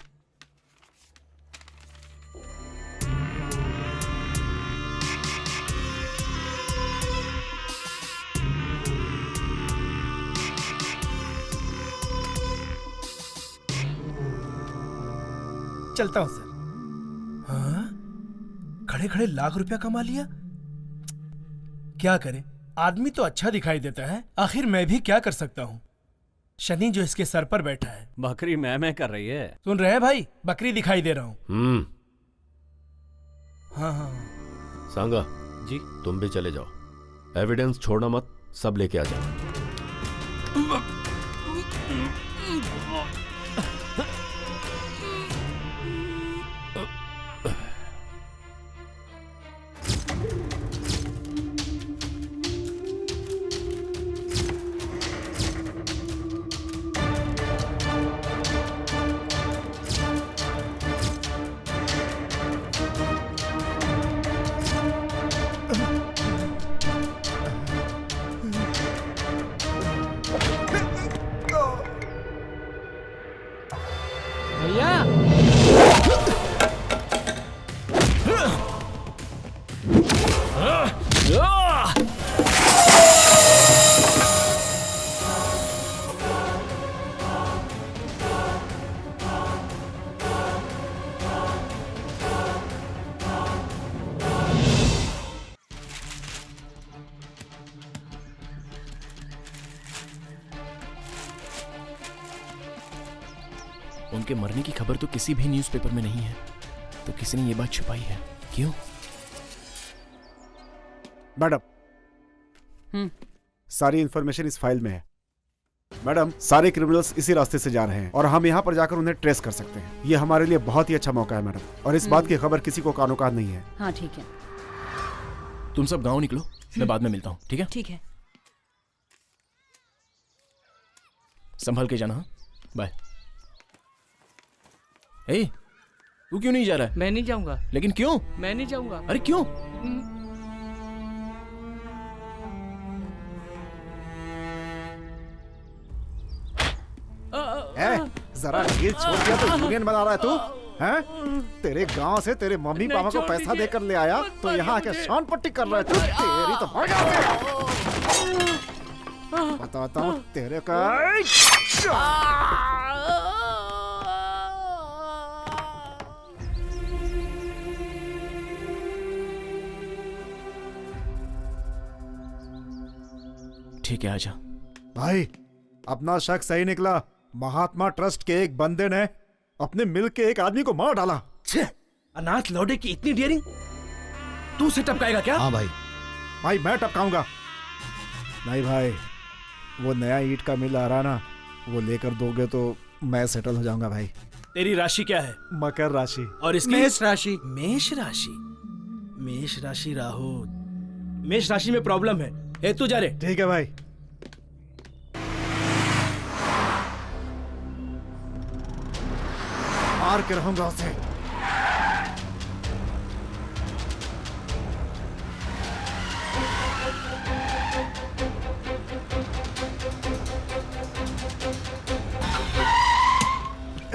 चलता हूँ सर। हाँ, खड़े खड़े लाख रुपया कमा लिया। क्या करे, आदमी तो अच्छा दिखाई देता है, आखिर मैं भी क्या कर सकता हूँ। शनि जो इसके सर पर बैठा है। बकरी मैं कर रही है। सुन रहे हैं भाई, बकरी दिखाई दे रहा हूँ। हाँ हाँ सांगा जी, तुम भी चले जाओ, एविडेंस छोड़ना मत, सब लेके आ जाओ। उनके मरने की खबर तो किसी भी न्यूज़पेपर में नहीं है, तो किसी ने ये बात छुपाई है। क्यों? मैडम, सारी इंफॉर्मेशन इस फाइल में है। मैडम, सारे क्रिमिनल्स इसी रास्ते से जा रहे हैं और हम यहाँ पर जाकर उन्हें ट्रेस कर सकते हैं। ये हमारे लिए बहुत ही अच्छा मौका है मैडम, और इस बात की खबर किसी को कानो कान नहीं है। हाँ ठीक है। तुम सब गांव निकलो, मैं बाद में मिलता हूँ। ठीक है? ठीक है। संभल के जाना। हाँ, बाय। ए, तू क्यों नहीं जा रहा है? मैं नहीं जाऊंगा। लेकिन क्यों? मैं नहीं जाऊंगा। अरे क्यों? जरा ढील छोड़ दिया तो यूनियन बना रहा है तू, हैं? तेरे गांव से तेरे मम्मी पापा को पैसा देकर ले आया तो यहाँ आके शान पट्टी कर रहा है तू। तेरी तो भाग बताता हूँ तेरे का। ठीक है, आजा। भाई, अपना शक सही निकला। महात्मा ट्रस्ट के एक बंदे ने अपने मिल के एक आदमी को मार डाला। अनाथ लौडे की इतनी डेयरिंग तू से टपकाएगा क्या? हाँ भाई। भाई मैं टपकाऊंगा नहीं भाई, वो नया ईंट का मिल आ रहा ना, वो लेकर दोगे तो मैं सेटल हो जाऊंगा भाई। तेरी राशि क्या है? मकर राशि। और इसकी? मेष राशि। मेष राशि। मेष राशि राहु। मेष राशि में प्रॉब्लम है। ए तू जा रे। ठीक है भाई। मार के रहूंगा उसे।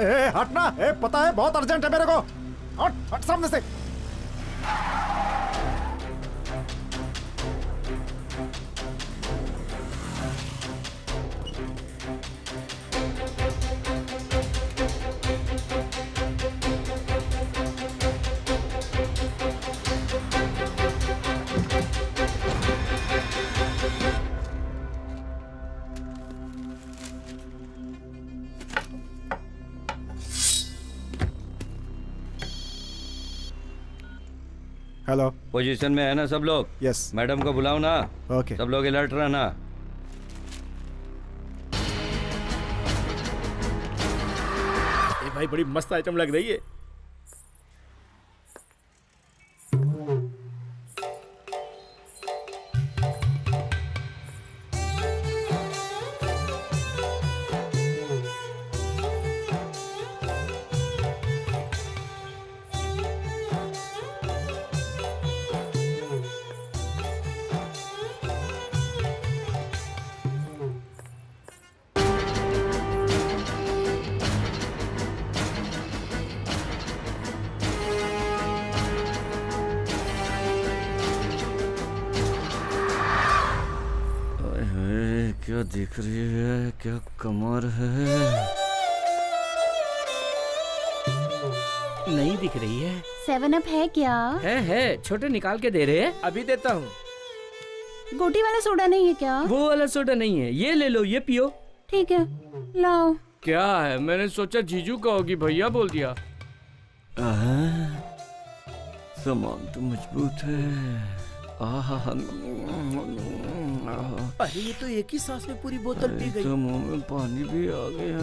ए हटना, ए पता है बहुत अर्जेंट है मेरे को। हट हट सामने से। हेलो। पोजीशन में है ना सब लोग? यस। मैडम को बुलाओ ना। ओके। सब लोग अलर्ट रहना। ये भाई बड़ी मस्त आइटम लग रही है। क्या दिख रही है, क्या कमर है। नहीं दिख रही है। 7 अप है क्या? है छोटे निकाल के दे रहे हैं। अभी देता हूँ। गोटी वाला सोडा नहीं है क्या? वो वाला सोडा नहीं है, ये ले लो, ये पियो। ठीक है, लाओ। क्या है? मैंने सोचा जीजू का होगी, भैया बोल दिया। सामान तो मजबूत है। अरे ये तो एक ही सांस में पूरी बोतल पी गई। तो मुंह में पानी भी आ गया।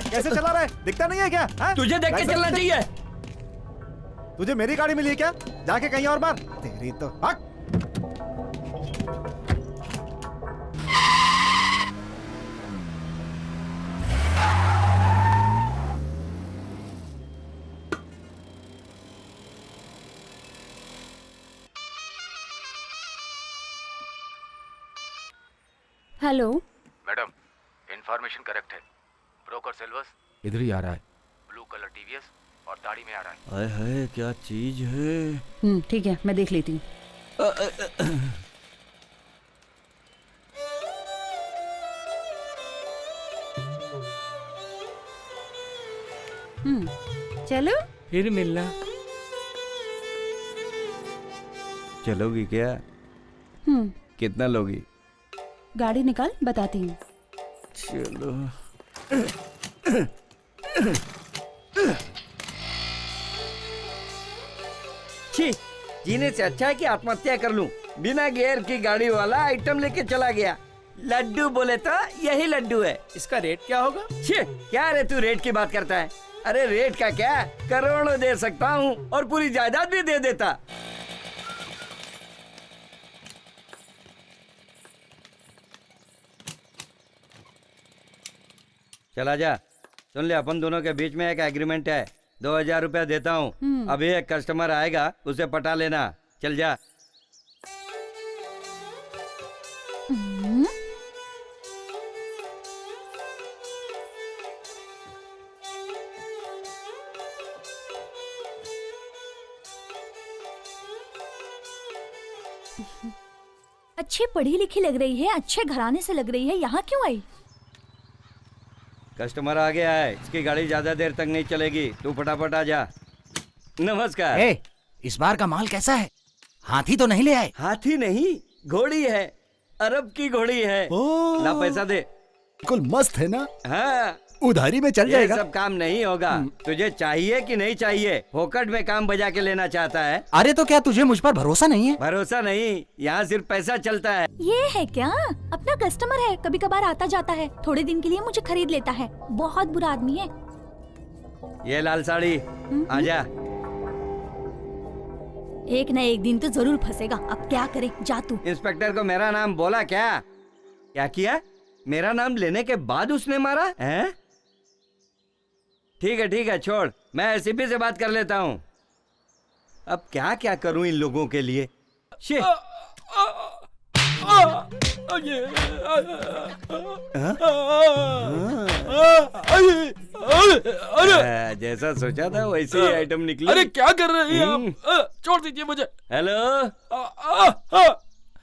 कैसे चला रहा है, दिखता नहीं है क्या? तुझे देख के चलना चाहिए। तुझे मेरी गाड़ी मिली है क्या? जाके कहीं और मार। तेरी तो हक। हेलो मैडम, इंफॉर्मेशन करेक्ट है। ब्रोकर सिल्वर्स इधर ही आ रहा है। ब्लू कलर टीवीएस और दाढ़ी में आ रहा है। हाय हाय, क्या चीज है। ठीक है, मैं देख लेती हूँ। चलो फिर मिलना। चलोगी क्या? कितना लोगी? गाड़ी निकाल, बताती हूँ। चलो। छी, जीने से अच्छा है कि आत्महत्या कर लूं। बिना गियर की गाड़ी वाला आइटम लेके चला गया। लड्डू बोले तो यही लड्डू है। इसका रेट क्या होगा? छी, क्या रे तू रेट की बात करता है? अरे रेट का क्या, करोड़ों दे सकता हूँ और पूरी जायदाद भी दे देता। चला जा। सुन ले, अपन दोनों के बीच में एक एग्रीमेंट है। 2000 रुपया देता हूँ। अभी एक कस्टमर आएगा, उसे पटा लेना। चल जा। अच्छी पढ़ी लिखी लग रही है, अच्छे घराने से लग रही है, यहाँ क्यों आई? कस्टमर आ गया है, इसकी गाड़ी ज्यादा देर तक नहीं चलेगी, तू फटाफट आ जा। नमस्कार। इस बार का माल कैसा है? हाथी तो नहीं ले आए? हाथी नहीं, घोड़ी है। अरब की घोड़ी है। ला पैसा दे। बिल्कुल मस्त है ना? हाँ, उधारी में चल जाएगा। ये सब काम नहीं होगा। तुझे चाहिए कि नहीं चाहिए? फोकट में काम बजा के लेना चाहता है? अरे तो क्या तुझे मुझ पर भरोसा नहीं है? भरोसा नहीं, यहाँ सिर्फ पैसा चलता है। ये है क्या? अपना कस्टमर है, कभी कभार आता जाता है, थोड़े दिन के लिए मुझे खरीद लेता है। बहुत बुरा आदमी है। ये लाल साड़ी, आजा। एक न एक दिन तो जरूर फंसेगा। अब क्या करे, जा तू। इंस्पेक्टर को मेरा नाम बोला क्या? क्या किया? मेरा नाम लेने के बाद उसने मारा है? ठीक है, छोड़, मैं एसीपी से बात कर लेता हूँ। अब क्या क्या करूँ इन लोगों के लिए। जैसा सोचा था वैसे ही आइटम निकली। अरे क्या कर रहे हैं आप? छोड़ दीजिए मुझे। हेलो,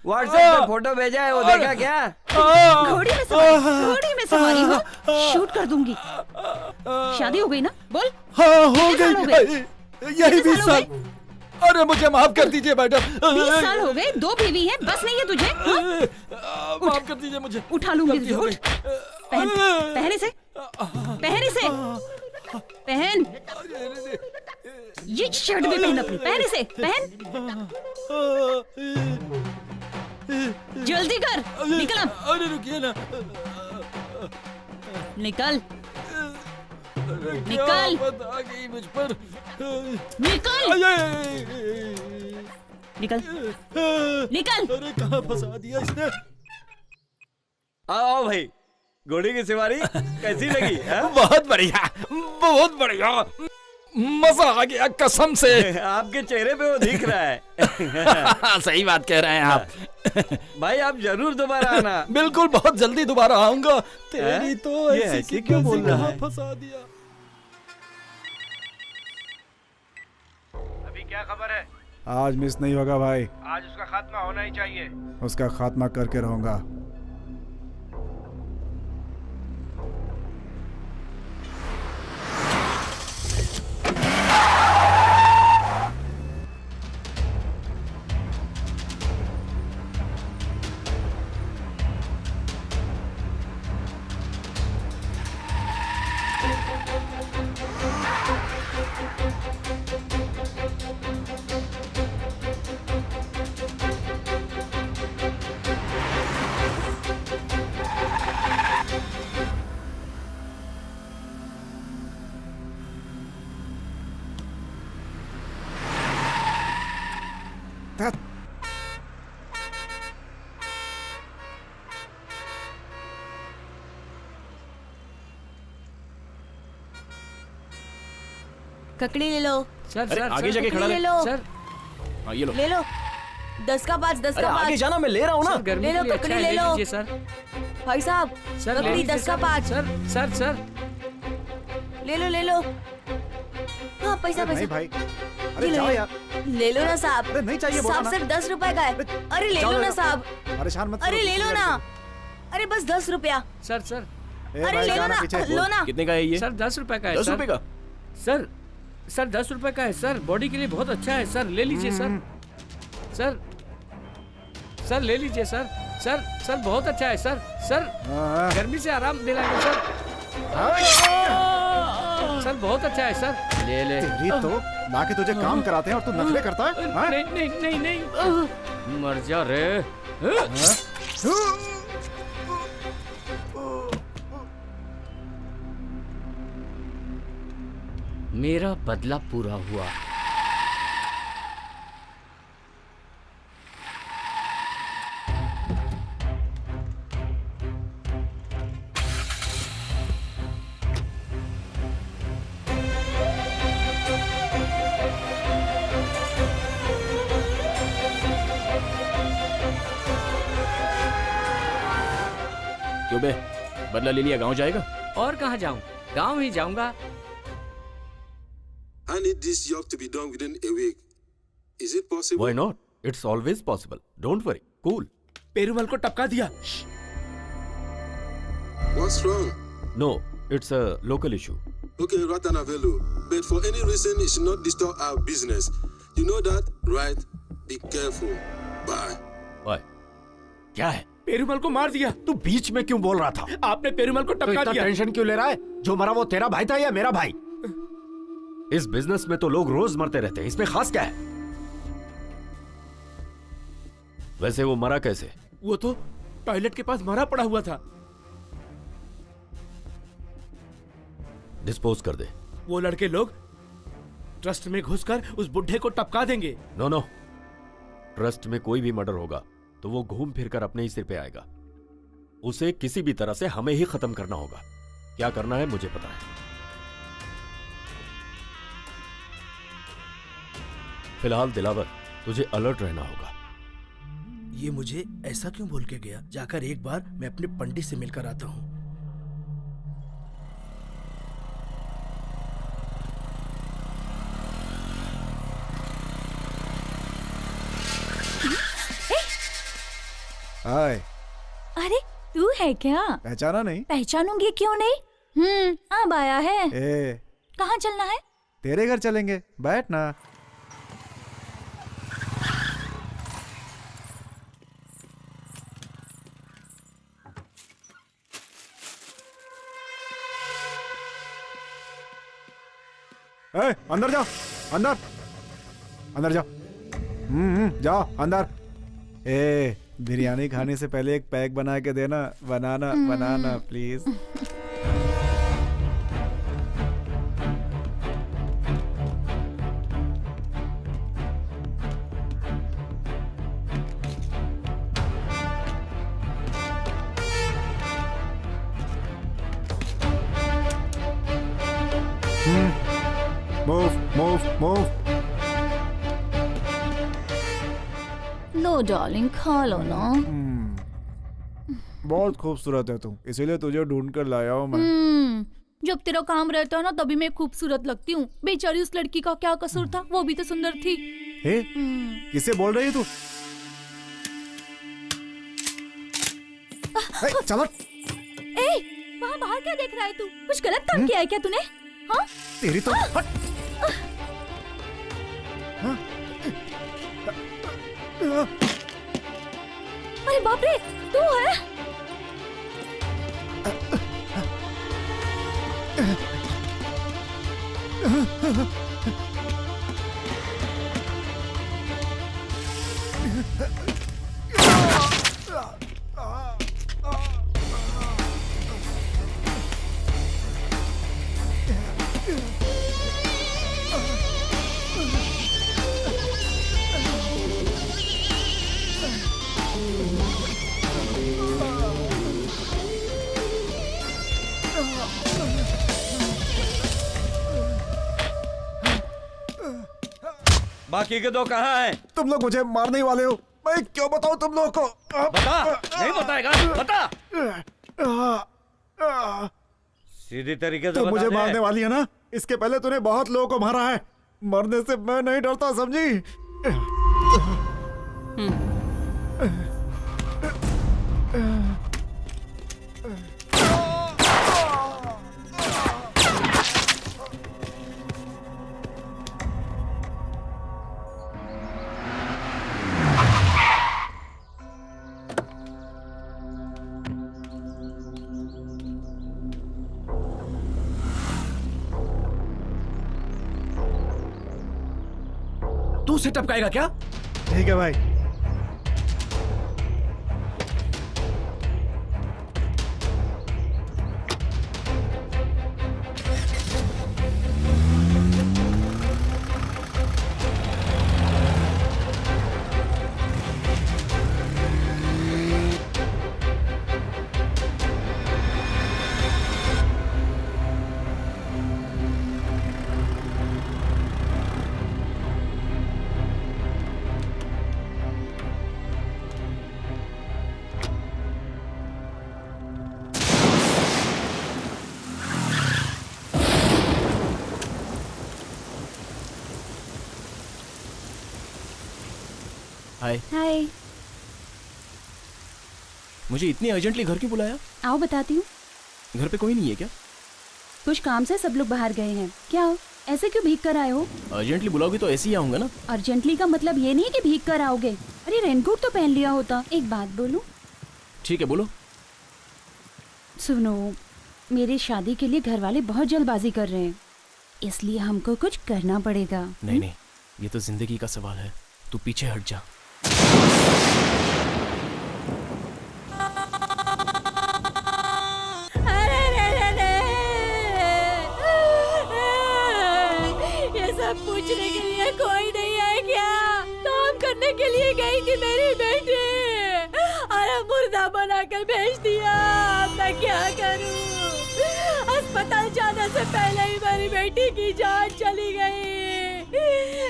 व्हाट्सएप पे फोटो भेजा है, वो देखा क्या? घोड़ी में सवारी हो, शूट कर दूंगी। शादी हो गई ना? बोल। हाँ हो गई, यही 20 साल। अरे मुझे माफ कर दीजिए मैडम। 20 साल हो गए, 2 बीवी है, बस नहीं है तुझे? माफ कर दीजिए मुझे। उठा लूंगी तुझे, उठ। पहन इसे, पहन इसे, पहन। ये शर्ट भी पहन अपनी, पहन इसे, पहन। जल्दी कर, निकल अब। अरे रुकिए ना। निकल, निकल, आ गई मुझ पर। निकल, निकल, निकल। अरे कहाँ फंसा दिया इसने? आओ भाई, घोड़ी की सवारी कैसी लगी? बहुत बढ़िया, बहुत बढ़िया, मजा आ गया कसम से। आपके चेहरे पे वो दिख रहा है। सही बात कह रहे हैं आप। भाई आप जरूर दोबारा आना। बिल्कुल, बहुत जल्दी दोबारा आऊंगा। तेरी तो ये ऐसे क्यों बोल रहा है? फंसा दिया। अभी क्या खबर है? आज मिस नहीं होगा भाई, आज उसका खात्मा होना ही चाहिए। उसका खात्मा करके रहूंगा। ककड़ी ले लो। सर अरे आगे जाके खड़ा ले रहे। लो। सर हाँ ये लो। ले लो, 10 का 5, 10 अरे का 5। आगे जाना, मैं ले रहा हूँ ना। ले लो ककड़ी, ले लो सर। भाई साहब। सर ककड़ी 10 का 5। सर सर ले लो, ले लो। हाँ पैसा नहीं पैसा। भाई, अरे जाओ यार। ले लो ना साहब। अरे नहीं चाहिए, बोला साहब ना। सिर्फ 10 रुपए का है। अरे ले लो ना साहब। परेशान मत अरे करो, ले लो ना। अरे बस 10 रुपया। सर सर ए अरे भाई, ले लो जाना ना, पीछे। लो ना। कितने का है ये? सर 10 रुपए का है। 10 रुपए का? सर सर 10 रुपए का है सर, बॉडी के लिए बहुत अच्छा है सर, ले लीजिए सर। सर सर ले लीजिए सर। सर सर बहुत अच्छा है सर। सर गर्मी से आराम दिलाएगा सर। सर बहुत अच्छा है सर, ले ले। तेरी तो लाके तुझे काम कराते हैं और तू नखरे करता है? हाँ? नहीं नहीं नहीं नहीं, मर जा रे। मेरा बदला पूरा हुआ। क्यों बे, बदला ले लिया, गांव जाएगा? और कहाँ जाऊँ, गांव ही जाऊंगा। I need this job to be done within a week. Is it possible? Why not? It's always possible. Don't worry. Cool. Perumal को टपका दिया। What's wrong? No, it's a local issue. Okay, Ratanavelu, but for any reason it should not disturb our business. You know that, right? Be careful. Bye. Why? क्या है? पेरूमल को मार दिया। तू बीच में क्यों बोल रहा था? आपने पेरूमल को तो टपका इतना दिया। टेंशन क्यों ले रहा है? जो मरा वो तेरा भाई था या मेरा भाई? इस बिजनेस में तो लोग रोज मरते रहते हैं, इसमें खास क्या है? वैसे वो मरा कैसे? वो तो टॉयलेट के पास मरा पड़ा हुआ था। डिस्पोज कर दे। वो लड़के लोग ट्रस्ट में घुसकर उस बुढ़े को टपका देंगे। नो नो, ट्रस्ट में कोई भी मर्डर होगा तो वो घूम फिर कर अपने ही सिर पे आएगा। उसे किसी भी तरह से हमें ही खत्म करना होगा। क्या करना है मुझे पता है। फिलहाल दिलावर, तुझे अलर्ट रहना होगा। ये मुझे ऐसा क्यों बोल के गया? जाकर एक बार मैं अपने पंडित से मिलकर आता हूँ। हाय। अरे तू है क्या? पहचाना नहीं? पहचानूंगी क्यों नहीं? अब आया है। ए, कहाँ चलना है? तेरे घर चलेंगे, बैठ ना। ए, अंदर जाओ, अंदर अंदर जाओ। जाओ अंदर। ए, बिरयानी खाने से पहले एक पैक बना के देना, बनाना बनाना प्लीज। Move move move. लो डार्लिंग, खा लो ना। बहुत खूबसूरत है तू, इसीलिए तुझे ढूंढ कर लाया हूँ मैं। जब तेरा काम रहता है ना तभी मैं खूबसूरत लगती हूँ। बेचारी उस लड़की का क्या कसूर था, वो भी तो सुंदर थी। हे, किससे बोल रही है तू? चलो। ए, वहाँ बाहर क्या देख रहा है तू? कुछ गलत काम किया है क्या तूने? हाँ? तेरी तो हट। अरे बाप रे, तू है? बाकी के दो कहाँ हैं? तुम लोग मुझे मारने ही वाले हो, मैं क्यों बताऊं तुम लोगों को? बता, नहीं बताएगा, बता। सीधी तरीके से तू मुझे बता दे। मारने वाली है ना? इसके पहले तूने बहुत लोगों को मारा है, मरने से मैं नहीं डरता, समझी? तू से टपकाएगा क्या? ठीक है भाई। हाय। हाय। मुझे इतनी अर्जेंटली घर क्यों बुलाया? आओ बताती हूँ। घर पे कोई नहीं है क्या? कुछ काम से सब लोग बाहर गए हैं। क्या हो, ऐसे क्यों भीग कर आए हो? अर्जेंटली बुलाओगी तो ऐसे ही आऊंगा ना। अर्जेंटली का मतलब ये नहीं कि भीग कर आओगे। अरे रेनकोट तो पहन लिया होता। एक बात बोलूं? ठीक है बोलो। सुनो, मेरी शादी के लिए घर वाले बहुत जल्दबाजी कर रहे हैं, इसलिए हमको कुछ करना पड़ेगा। नहीं नहीं, ये तो जिंदगी का सवाल है, तू पीछे हट जा। ये सब पूछने के लिए कोई नहीं है क्या? काम करने के लिए गई थी मेरी बेटी, अरे मुर्दा बनाकर भेज दिया। मैं क्या करूं? अस्पताल जाने से पहले ही मेरी बेटी की जान चली गई।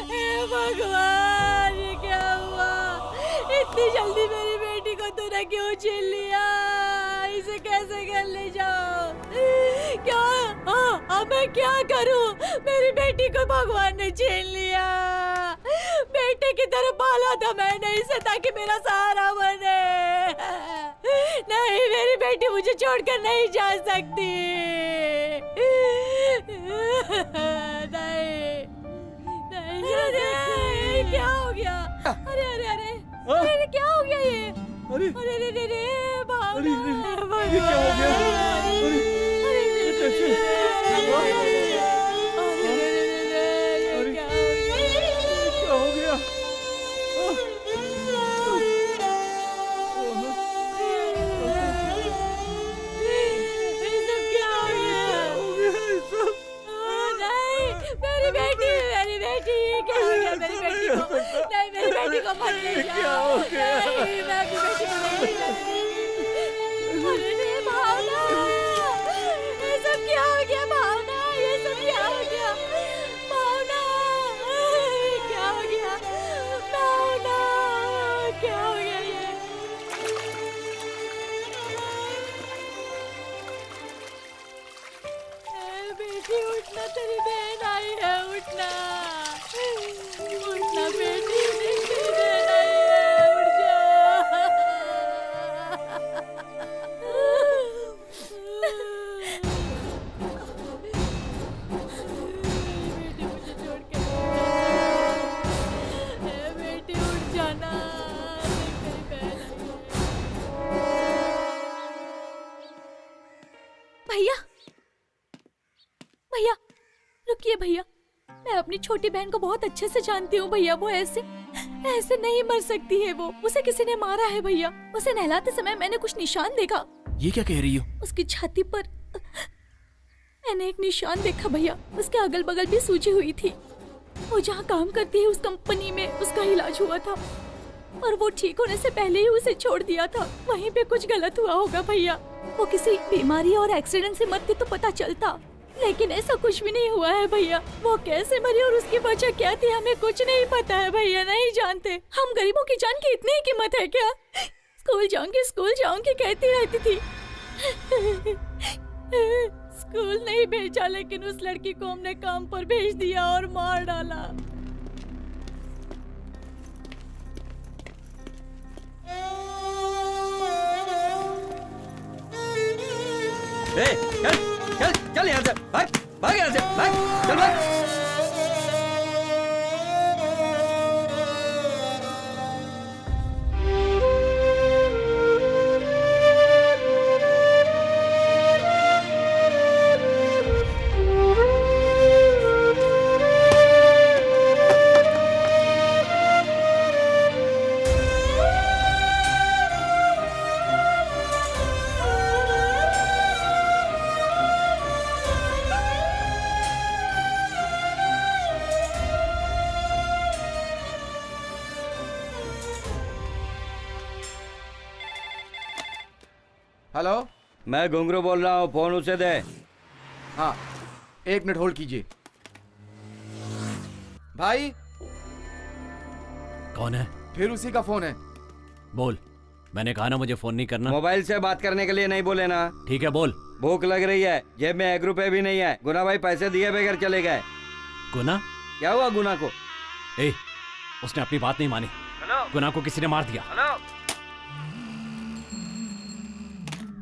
हे भगवान, ये क्या हुआ? इतनी जल्दी मेरी बेटी को तूने क्यों छीन लिया? इसे कैसे घर ले जाओ? क्या? अब मैं क्या करूं? मेरी बेटी को भगवान ने छीन लिया। बेटे की तरह पाला था मैंने इसे ताकि मेरा सहारा बने। बेटी मुझे छोड़कर नहीं जा सकती। नहीं, नहीं जा सकती। क्या हो गया? अरे अरे अरे अरे क्या हो गया ये? अरे अरे अरे अरे भावना, ये क्या हो गया? क्या हो गया? मेरी बेटी, क्या हो गया मेरी बेटी को? नहीं, मेरी बेटी को मत ले जाओ। क्या हो गया? नहीं, मैं अपनी बेटी को नहीं जाऊंगी। अरे रे भावना, ये सब क्या हो गया भावना? ये सब क्या हो गया भावना? क्या हो गया भावना? क्या हो गया ये? बेटी उठना, तेरी बहन आई है, उठना उठना बेटी, तेरी बहन आई है, उठ बेटी मुझे छोड़ के बेटी उठ जाना, तेरी बहन आई है। भैया भैया रुकिए भैया, मैं अपनी छोटी बहन को बहुत अच्छे से जानती हूँ भैया। वो ऐसे ऐसे नहीं मर सकती है। वो उसे किसी ने मारा है भैया। उसे नहलाते समय मैंने कुछ निशान देखा। ये क्या कह रही हो? उसकी छाती पर मैंने एक निशान देखा भैया। उसके अगल बगल भी सूजी हुई थी। वो जहाँ काम करती है उस कंपनी में उसका इलाज हुआ था और वो ठीक होने से पहले ही उसे छोड़ दिया था। वहीं पे कुछ गलत हुआ होगा भैया। वो किसी बीमारी और एक्सीडेंट से मरती तो पता चलता, लेकिन ऐसा कुछ भी नहीं हुआ है भैया। वो कैसे मरी और उसकी वजह क्या थी हमें कुछ नहीं पता है भैया, नहीं जानते। हम गरीबों की जान की इतनी ही कीमत है क्या? स्कूल जाऊंगी कहती रहती थी। स्कूल नहीं भेजा, लेकिन उस लड़की को हमने काम पर भेज दिया और मार डाला। चल चल चल यहाँ से भाग, भाग यहाँ से, भाग, चल भाग। हेलो, मैं घुंघरू बोल रहा हूँ, फोन उसे दे। हाँ 1 मिनट होल्ड कीजिए। भाई कौन है? फिर उसी का फोन है। बोल। मैंने कहा ना मुझे फोन नहीं करना। मोबाइल से बात करने के लिए नहीं बोले ना। ठीक है बोल। भूख लग रही है, जेब में 1 रुपए भी नहीं है। गुना भाई पैसे दिए बगैर चले गए। गुना? क्या हुआ गुना को? ए, उसने अपनी बात नहीं मानी। गुना को किसी ने मार दिया।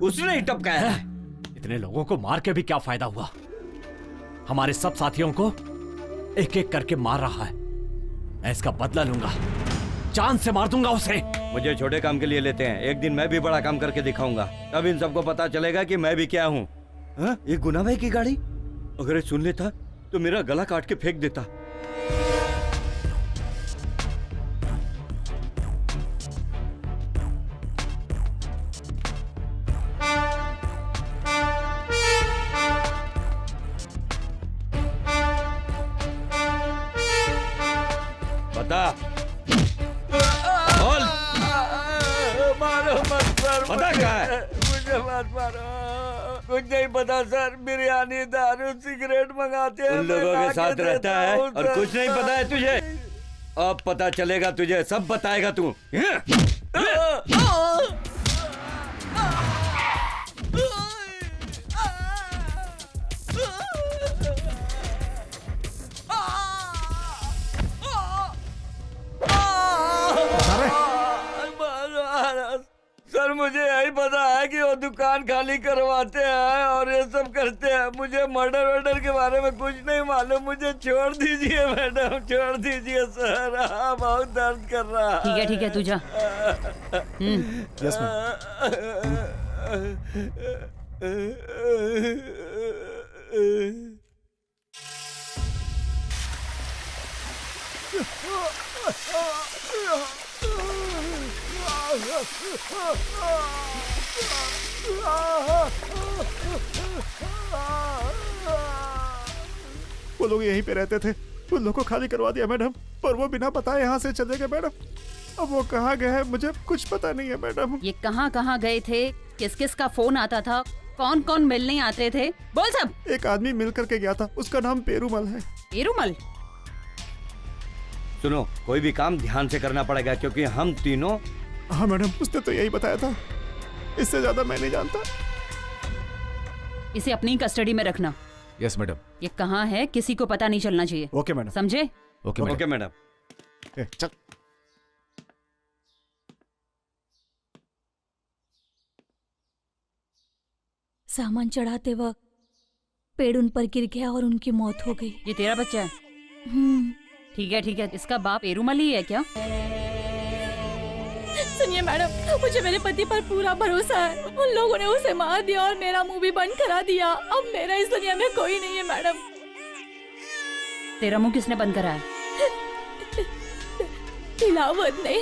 उसने ही टपकाया। इतने लोगों को मार के भी क्या फायदा हुआ? हमारे सब साथियों को एक एक करके मार रहा है। मैं इसका बदला लूंगा, जान से मार दूंगा उसे। मुझे छोटे काम के लिए लेते हैं, एक दिन मैं भी बड़ा काम करके दिखाऊंगा। तब इन सबको पता चलेगा कि मैं भी क्या हूँ। ये गुना भाई की गाड़ी, अगर ये सुन लेता तो मेरा गला काट के फेंक देता। बता, बोल। मारो मत सर, पता क्या है? मुझे मत मारो। कुछ नहीं पता सर, बिरयानी, दारू, सिगरेट मंगाते हैं। उन लोगों के साथ रहता है और कुछ नहीं पता है तुझे। अब पता चलेगा तुझे, सब बताएगा तू। सर मुझे यही पता है कि वो दुकान खाली करवाते हैं और ये सब करते हैं। मुझे मर्डर वर्डर के बारे में कुछ नहीं मालूम। मुझे छोड़ दीजिए मैडम, छोड़ दीजिए सर। बहुत दर्द कर रहा है। ठीक है तू जा। यस वो लोग यहीं पे रहते थे, उन लोगों को खाली करवा दिया मैडम, पर वो बिना बताए यहाँ से चले गए मैडम। अब वो कहाँ गए हैं मुझे कुछ पता नहीं है मैडम। ये कहाँ गए थे, किस किस का फोन आता था, कौन कौन मिलने आते थे, बोल सब। एक आदमी मिल करके गया था, उसका नाम पेरूमल है। पेरूमल? सुनो, कोई भी काम ध्यान से करना पड़ेगा क्योंकि हम तीनों। हाँ मैडम, उसने तो यही बताया था, इससे ज्यादा मैं नहीं जानता। इसे अपनी कस्टडी में रखना। Yes madam. ये कहाँ है किसी को पता नहीं चलना चाहिए। Okay madam. समझे? Okay madam. चल। सामान चढ़ाते वक्त पेड़ उन पर गिर गया और उनकी मौत हो गई। ये तेरा बच्चा है? ठीक है, इसका बाप पेरूमल ही है क्या? सुनिए मैडम, मुझे मेरे पति पर पूरा भरोसा है। उन लोगों ने उसे मार दिया और मेरा मुंह भी बंद करा दिया। अब मेरा इस दुनिया में कोई नहीं है मैडम। तेरा मुंह किसने बंद करा है? दिलावर ने।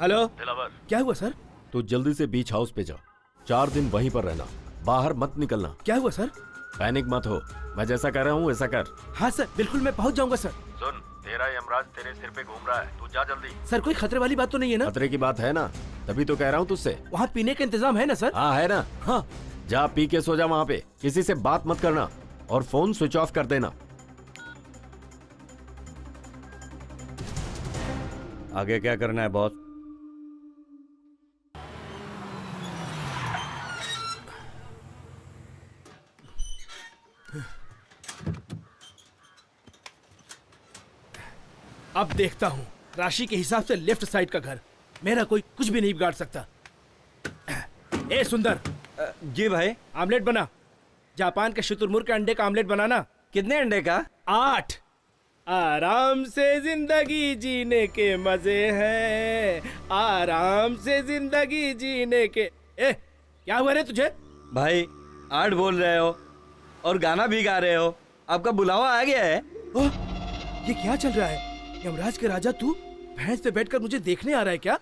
हेलो, दिलावर, क्या हुआ सर? तू जल्दी से बीच हाउस पे जा। 4 दिन वहीं पर रहना, बाहर मत निकलना। क्या हुआ सर? पैनिक मत हो, मैं जैसा कह रहा हूँ वैसा कर। हाँ सर, बिल्कुल मैं पहुंच जाऊंगा सर। सुन, तेरा यमराज तेरे सिर पे घूम रहा है, तू जा जल्दी। सर कोई खतरे वाली बात तो नहीं है ना? खतरे की बात है ना, तभी तो कह रहा हूँ तुझसे। वहाँ पीने का इंतजाम है ना सर? हाँ है ना। हाँ, जा पी के सो जा वहाँ पे, किसी से बात मत करना और फोन स्विच ऑफ कर देना। आगे क्या करना है बॉस? अब देखता हूँ राशि के हिसाब से लेफ्ट साइड का घर। मेरा कोई कुछ भी नहीं बिगाड़ सकता। ए सुंदर। जी भाई। आमलेट बना। जापान के शुतुरमुर्ग के अंडे का आमलेट बनाना। कितने अंडे का? 8। आराम से जिंदगी जीने के मजे हैं, आराम से जिंदगी जीने के। क्या हुआ रे तुझे? भाई 8 बोल रहे हो और गाना भी गा रहे हो, आपका बुलावा आ गया है। ये क्या चल रहा है? यमराज के राजा तू भैंस पे बैठकर मुझे देखने आ रहा है क्या?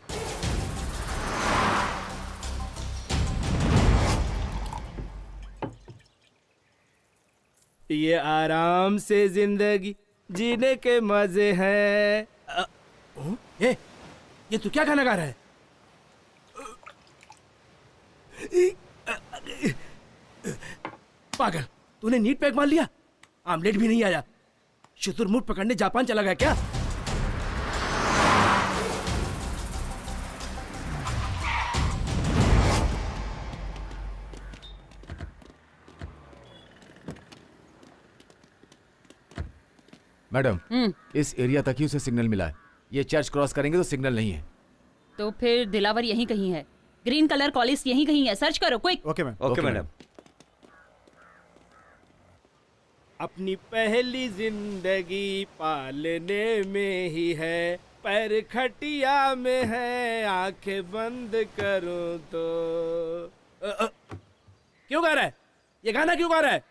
ये आराम से जिंदगी जीने के मजे हैं। ये तू क्या गाना गा रहा है? पागल, तूने नीट पैक मार लिया? आमलेट भी नहीं आया। शुतुरमुर्ग पकड़ने जापान चला गया क्या? मैडम, इस एरिया तक ही उसे सिग्नल मिला है। ये चर्च क्रॉस करेंगे तो सिग्नल नहीं है। तो फिर दिलावर यहीं कहीं है। ग्रीन कलर कॉलेज यहीं कहीं है, सर्च करो quick. Okay ma'am. Okay madam. अपनी पहली जिंदगी पालने में ही है, पैर खटिया में है, आंखें बंद करूं तो। क्यों गा रहा है? ये गाना क्यों गा रहा है?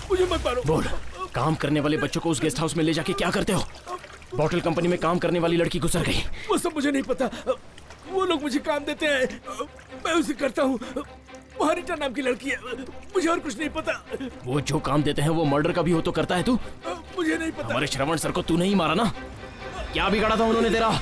मुझे मत मारो। बोल, काम करने वाले बच्चों को उस गेस्ट हाउस में ले जाके क्या करते हो? बॉटल कंपनी में काम करने वाली लड़की गुजर गई। वो सब मुझे नहीं पता। वो लोग मुझे काम देते हैं, मैं उसे करता हूँ। महारिटा नाम की लड़की है, मुझे और कुछ नहीं पता। वो जो काम देते हैं वो मर्डर का भी हो तो करता है तू? मुझे नहीं पता। हमारे श्रवण सर को तू नहीं मारा ना? क्या बिगाड़ा था उन्होंने तेरा?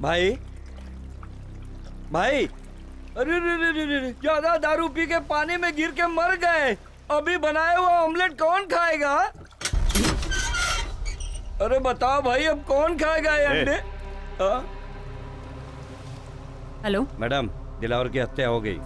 भाई भाई, अरे ज्यादा दारू पी के पानी में गिर के मर गए। अभी बनाया हुआ ऑमलेट कौन खाएगा? अरे बताओ भाई, अब कौन खाएगा ये अंडे? हेलो मैडम, दिलावर की हत्या हो गई।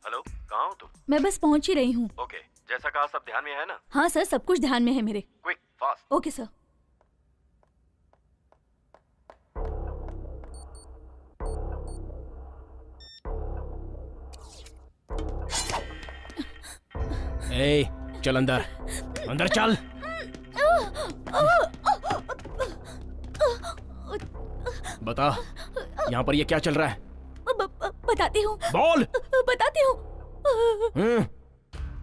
हेलो, कहाँ हो तुम? मैं बस पहुंच ही रही हूँ। ओके, जैसा कहा सब ध्यान में है ना? हाँ सर, सब कुछ ध्यान में है मेरे। Quick, fast. Okay sir. ए, चल अंदर, अंदर चल। बता, यहाँ पर ये क्या चल रहा है? बताती हूँ। बोल। बताती हूँ।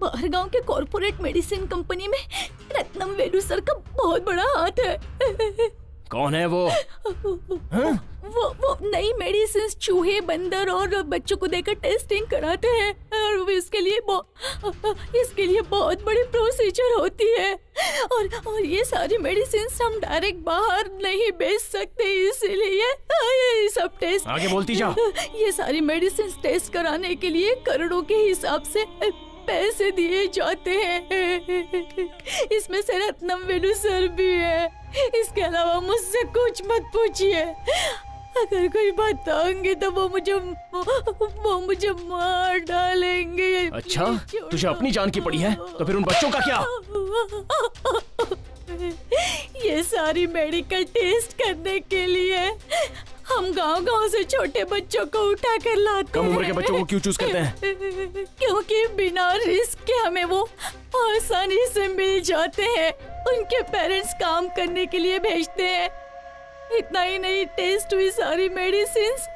बाहर गांव के कॉर्पोरेट मेडिसिन कंपनी में रत्नम वेलू सर का बहुत बड़ा हाथ है। कौन है वो? वो नई मेडिसिन चूहे, बंदर और बच्चों को देकर टेस्टिंग कराते हैं और इसके लिए बहुत बड़ी प्रोसीजर होती है और ये सारी मेडिसिन हम डायरेक्ट बाहर नहीं बेच सकते, इसीलिए ये सब टेस्ट। आगे बोलती जा। ये सारी मेडिसिन टेस्ट कराने के लिए करोड़ों के हिसाब से पैसे दिए जाते हैं। इसमें से रत्नम वेलू सर भी है। इसके अलावा मुझसे कुछ मत पूछिए। अगर कोई बताऊंगी तो वो मुझे मार डालेंगे। अच्छा, तुझे अपनी जान की पड़ी है, तो फिर उन बच्चों का क्या? ये सारी मेडिकल टेस्ट करने के लिए हम गांव-गांव से छोटे बच्चों को उठा कर लाते हैं। कम उम्र के बच्चों को क्यों चूज करते हैं? क्योंकि बिना रिस्क के हमें वो आसानी से मिल जाते हैं। उनके पेरेंट्स काम करने के लिए भेजते हैं। इतना ही नहीं, टेस्ट हुई सारी मेडिसिन्स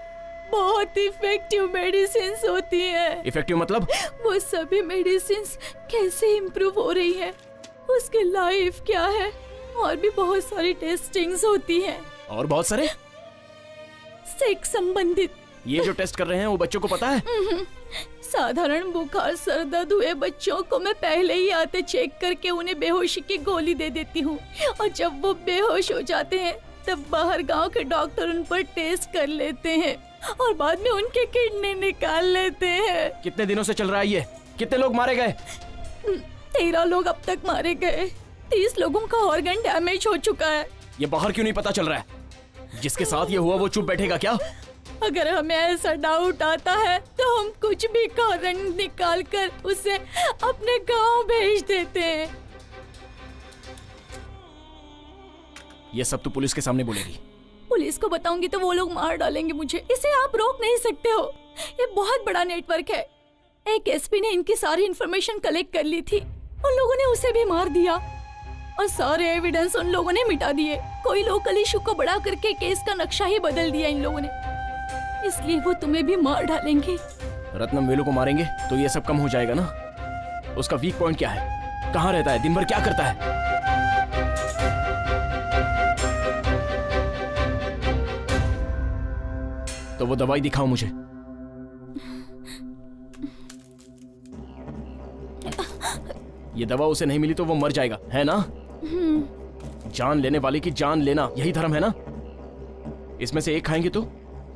बहुत इफेक्टिव मेडिसिन्स होती हैं। इफेक्टिव मतलब? वो सभी मेडिसिन्स कैसे इम्प्रूव हो रही है, उसकी लाइफ क्या है, और भी बहुत सारी टेस्टिंग्स होती हैं। और बहुत सारे सेक्स संबंधित। ये जो टेस्ट कर रहे हैं वो बच्चों को पता है? साधारण बुखार, सर दर्द हुए बच्चों को मैं पहले ही आते चेक करके उन्हें बेहोशी की गोली दे देती हूँ और जब वो बेहोश हो जाते हैं तब बाहर गांव के डॉक्टर उन पर टेस्ट कर लेते हैं और बाद में उनके किडनी निकाल लेते हैं। कितने दिनों से चल रहा है ये? कितने लोग मारे गए? 13 लोग अब तक मारे गए। 30 लोगों का ऑर्गन डैमेज हो चुका है। ये बाहर क्यों नहीं पता चल रहा है? जिसके साथ ये हुआ वो चुप बैठेगा क्या? अगर हमें ऐसा डाउट आता है तो हम कुछ भी कारण निकाल कर उसे अपने गांव भेज देते हैं। ये सब तू पुलिस के सामने बोलेगी? पुलिस को बताऊंगी तो वो लोग मार डालेंगे मुझे। इसे आप रोक नहीं सकते हो। ये बहुत बड़ा नेटवर्क है। एक एसपी ने इनकी सारी इंफॉर्मेशन कलेक्ट कर ली थी। उन लोगों ने उसे भी मार दिया और सारे एविडेंस उन लोगों ने मिटा दिए। कोई लोकल इशू को बड़ा करके केस का नक्शा ही बदल दिया इन लोगों ने, इसलिए वो तुम्हें भी मार डालेंगे। रत्नम वेलू को मारेंगे तो ये सब कम हो जाएगा ना? उसका वीक पॉइंट क्या है? कहाँ रहता है? दिन भर क्या करता है? तो वो दवाई दिखाओ मुझे। ये दवा उसे नहीं मिली तो वो मर जाएगा, है ना? जान लेने वाले की जान लेना, यही धर्म है ना? इसमें से एक खाएंगे तो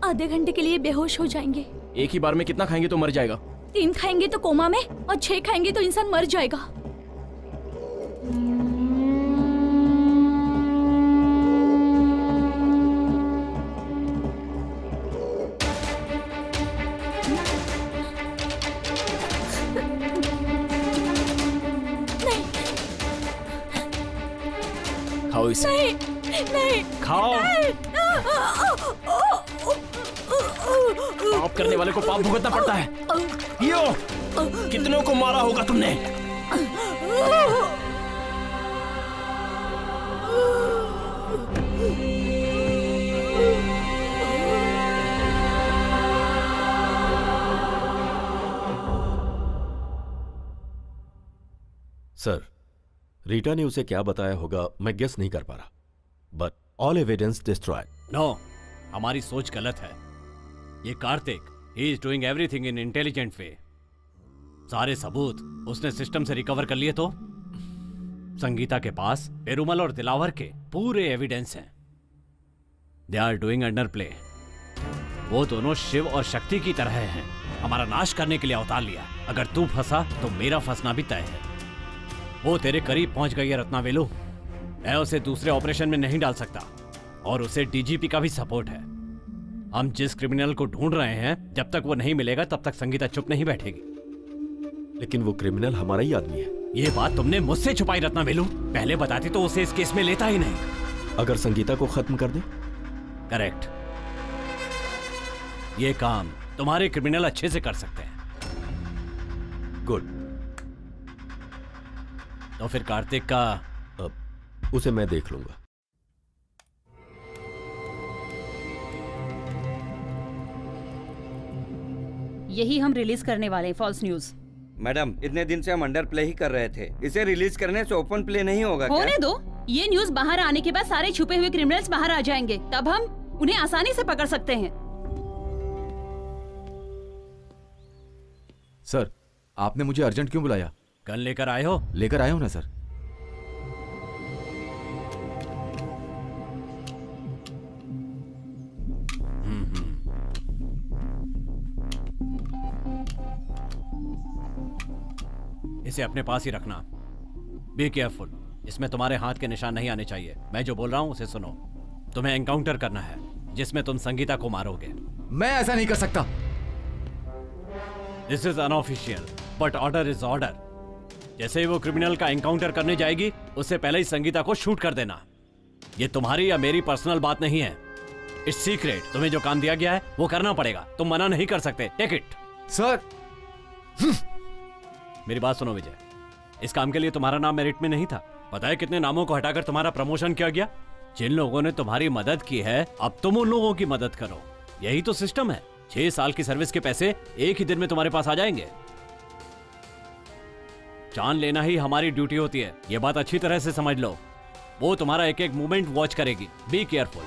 आधे घंटे के लिए बेहोश हो जाएंगे। एक ही बार में कितना खाएंगे तो मर जाएगा? 3 खाएंगे तो कोमा में, और 6 खाएंगे तो इंसान मर जाएगा। खाओ इसे। नहीं, नहीं, खाओ। पाप करने वाले को पाप भुगतना पड़ता है। यो, कितनों को मारा होगा तुमने? सर, रीटा ने उसे क्या बताया होगा मैं गेस नहीं कर पा रहा, but all evidence destroyed. No, हमारी सोच गलत है। ये Kartik, he is doing everything in intelligent way. सारे सबूत उसने सिस्टम से रिकवर कर लिए तो संगीता के पास पेरुमल और दिलावर के पूरे एविडेंस हैं। They are doing under play. वो दोनों शिव और शक्ति की तरह हैं, हमारा नाश करने के लिए अवतार लिया। अगर तू फंसा तो मेरा फंसना भी तय है। वो तेरे करीब पहुंच गई है रत्नावेलु। मैं उसे दूसरे ऑपरेशन में नहीं डाल सकता, और उसे डीजीपी का भी सपोर्ट है। हम जिस क्रिमिनल को ढूंढ रहे हैं, जब तक वो नहीं मिलेगा तब तक संगीता चुप नहीं बैठेगी। लेकिन वो क्रिमिनल हमारा ही आदमी है। ये बात तुमने मुझसे छुपाई रत्नावेलु। पहले बताती तो उसे इस केस में लेता ही नहीं। अगर संगीता को खत्म कर दे? करेक्ट। ये काम तुम्हारे क्रिमिनल अच्छे से कर सकते हैं। गुड। तो फिर कार्तिक का उसे मैं देख लूंगा। यही हम रिलीज करने वाले हैं, फॉल्स न्यूज। मैडम, इतने दिन से हम अंडर प्ले ही कर रहे थे। इसे रिलीज करने से ओपन प्ले नहीं होगा क्या? होने दो। ये न्यूज बाहर आने के बाद सारे छुपे हुए क्रिमिनल्स बाहर आ जाएंगे, तब हम उन्हें आसानी से पकड़ सकते हैं। सर, आपने मुझे अर्जेंट क्यों बुलाया? गन लेकर आए हो? लेकर आया हूं ना सर। इसे अपने पास ही रखना। Be careful. इसमें तुम्हारे हाथ के निशान नहीं आने चाहिए। मैं जो बोल रहा हूं उसे सुनो। तुम्हें एनकाउंटर करना है जिसमें तुम संगीता को मारोगे। मैं ऐसा नहीं कर सकता। This is unofficial, but order is order. जैसे ही वो क्रिमिनल का एनकाउंटर करने जाएगी, उससे पहले ही संगीता को शूट कर देना। ये तुम्हारी या मेरी पर्सनल बात नहीं है। It's secret. तुम्हें जो काम दिया गया है वो करना पड़ेगा। तुम मना नहीं कर सकते। Take it. सर, मेरी बात सुनो विजय, इस काम के लिए तुम्हारा नाम मेरिट में नहीं था। पता है कितने नामों को हटाकर तुम्हारा प्रमोशन किया गया? जिन लोगों ने तुम्हारी मदद की है, अब तुम उन लोगों की मदद करो। यही तो सिस्टम है। 6 साल की सर्विस के पैसे एक ही दिन में तुम्हारे पास आ जाएंगे। जान लेना ही हमारी ड्यूटी होती है, यह बात अच्छी तरह से समझ लो। वो तुम्हारा एक एक मूवमेंट वॉच करेगी। Be careful.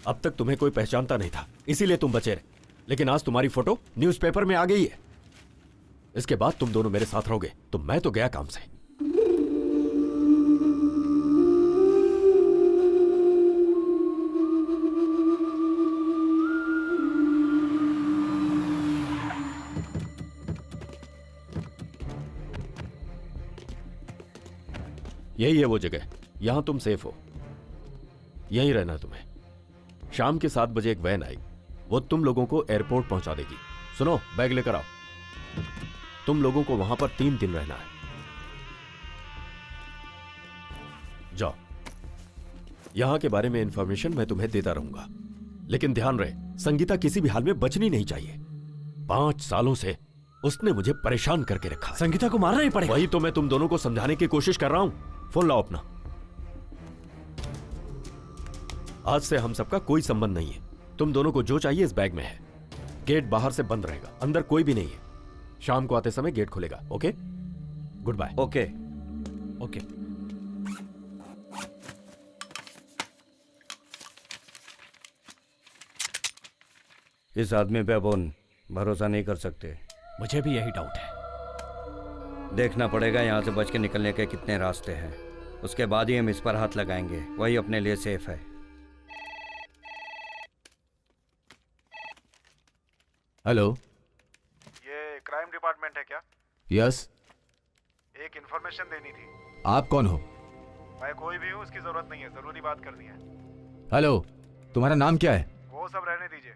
अब तक तुम्हें कोई पहचानता नहीं था, इसीलिए तुम बचे रहे। लेकिन आज तुम्हारी फोटो न्यूज़पेपर में आ गई है। इसके बाद तुम दोनों मेरे साथ रहोगे, तो मैं तो गया काम से। यही है वो जगह, यहां तुम सेफ हो। यहीं रहना तुम्हें। शाम के 7 बजे एक वैन आई, वो तुम लोगों को एयरपोर्ट पहुंचा देगी। सुनो, बैग लेकर आओ। तुम लोगों को वहां पर 3 दिन रहना है। जाओ। यहां के बारे में इंफॉर्मेशन मैं तुम्हें देता रहूंगा, लेकिन ध्यान रहे, संगीता किसी भी हाल में बचनी नहीं चाहिए। 5 सालों से उसने मुझे परेशान करके रखा। संगीता को मारना ही पड़ेगा। वही तो मैं तुम दोनों को समझाने की कोशिश कर रहा हूं। फोन लाओ अपना। आज से हम सबका कोई संबंध नहीं है। तुम दोनों को जो चाहिए इस बैग में है। गेट बाहर से बंद रहेगा, अंदर कोई भी नहीं है। शाम को आते समय गेट खुलेगा। Okay, good bye. Okay. Okay. इस आदमी पे अपन भरोसा नहीं कर सकते। मुझे भी यही डाउट है। देखना पड़ेगा यहाँ से बच के निकलने के कितने रास्ते हैं, उसके बाद ही हम इस पर हाथ लगाएंगे, वही अपने लिए सेफ है। हेलो, ये क्राइम डिपार्टमेंट है क्या? यस। एक इन्फॉर्मेशन देनी थी। आप कौन हो? मैं कोई भी हूँ, उसकी जरूरत नहीं है, जरूरी बात करनी है। हेलो, तुम्हारा नाम क्या है? वो सब रहने दीजिए।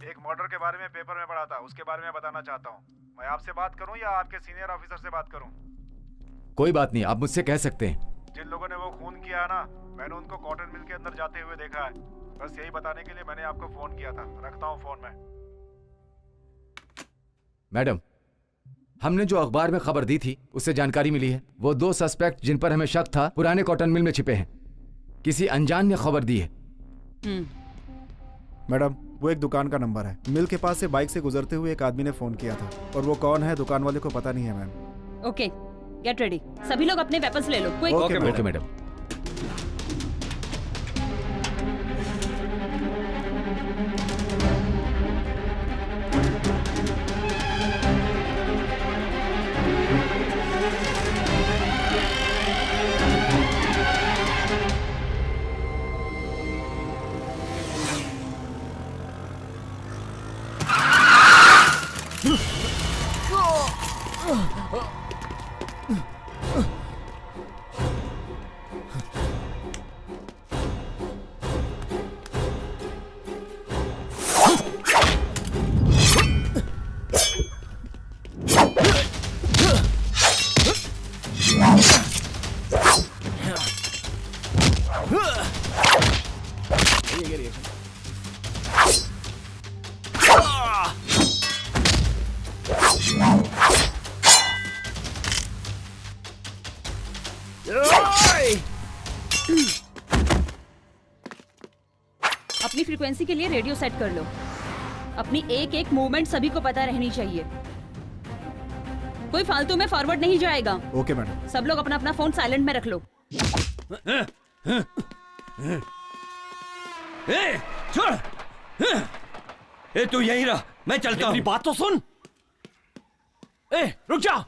एक मर्डर के बारे में पेपर में पढ़ा था, उसके बारे में बताना चाहता हूँ। मैं आपसे बात करूँ या आपके सीनियर ऑफिसर से बात करूँ? कोई बात नहीं, आप मुझसे कह सकते हैं। जिन लोगों ने वो खून किया है ना, मैंने उनको कॉटन मिल के अंदर जाते हुए देखा है। बस यही बताने के लिए मैंने आपको फोन किया था। रखता हूँ फोन में। मैडम, हमने जो अखबार में खबर दी थी उससे जानकारी मिली है। वो 2 सस्पेक्ट जिन पर हमें शक था पुराने कॉटन मिल में छिपे हैं। किसी अनजान ने खबर दी है। मैडम, वो एक दुकान का नंबर है। मिल के पास से बाइक से गुजरते हुए एक आदमी ने फोन किया था, और वो कौन है दुकान वाले को पता नहीं है मैम। Okay, get ready. सभी लोग अपने वेपन्स ले लो। क्विक। Okay madam. अपनी फ्रीक्वेंसी के लिए रेडियो सेट कर लो। अपनी एक एक मूवमेंट सभी को पता रहनी चाहिए। कोई फालतू में फॉरवर्ड नहीं जाएगा। Okay madam. सब लोग अपना अपना फोन साइलेंट में रख लो। छोड़। तू यहीं रह, मैं चलता हूँ। मेरी बात तो सुन। रुक जा।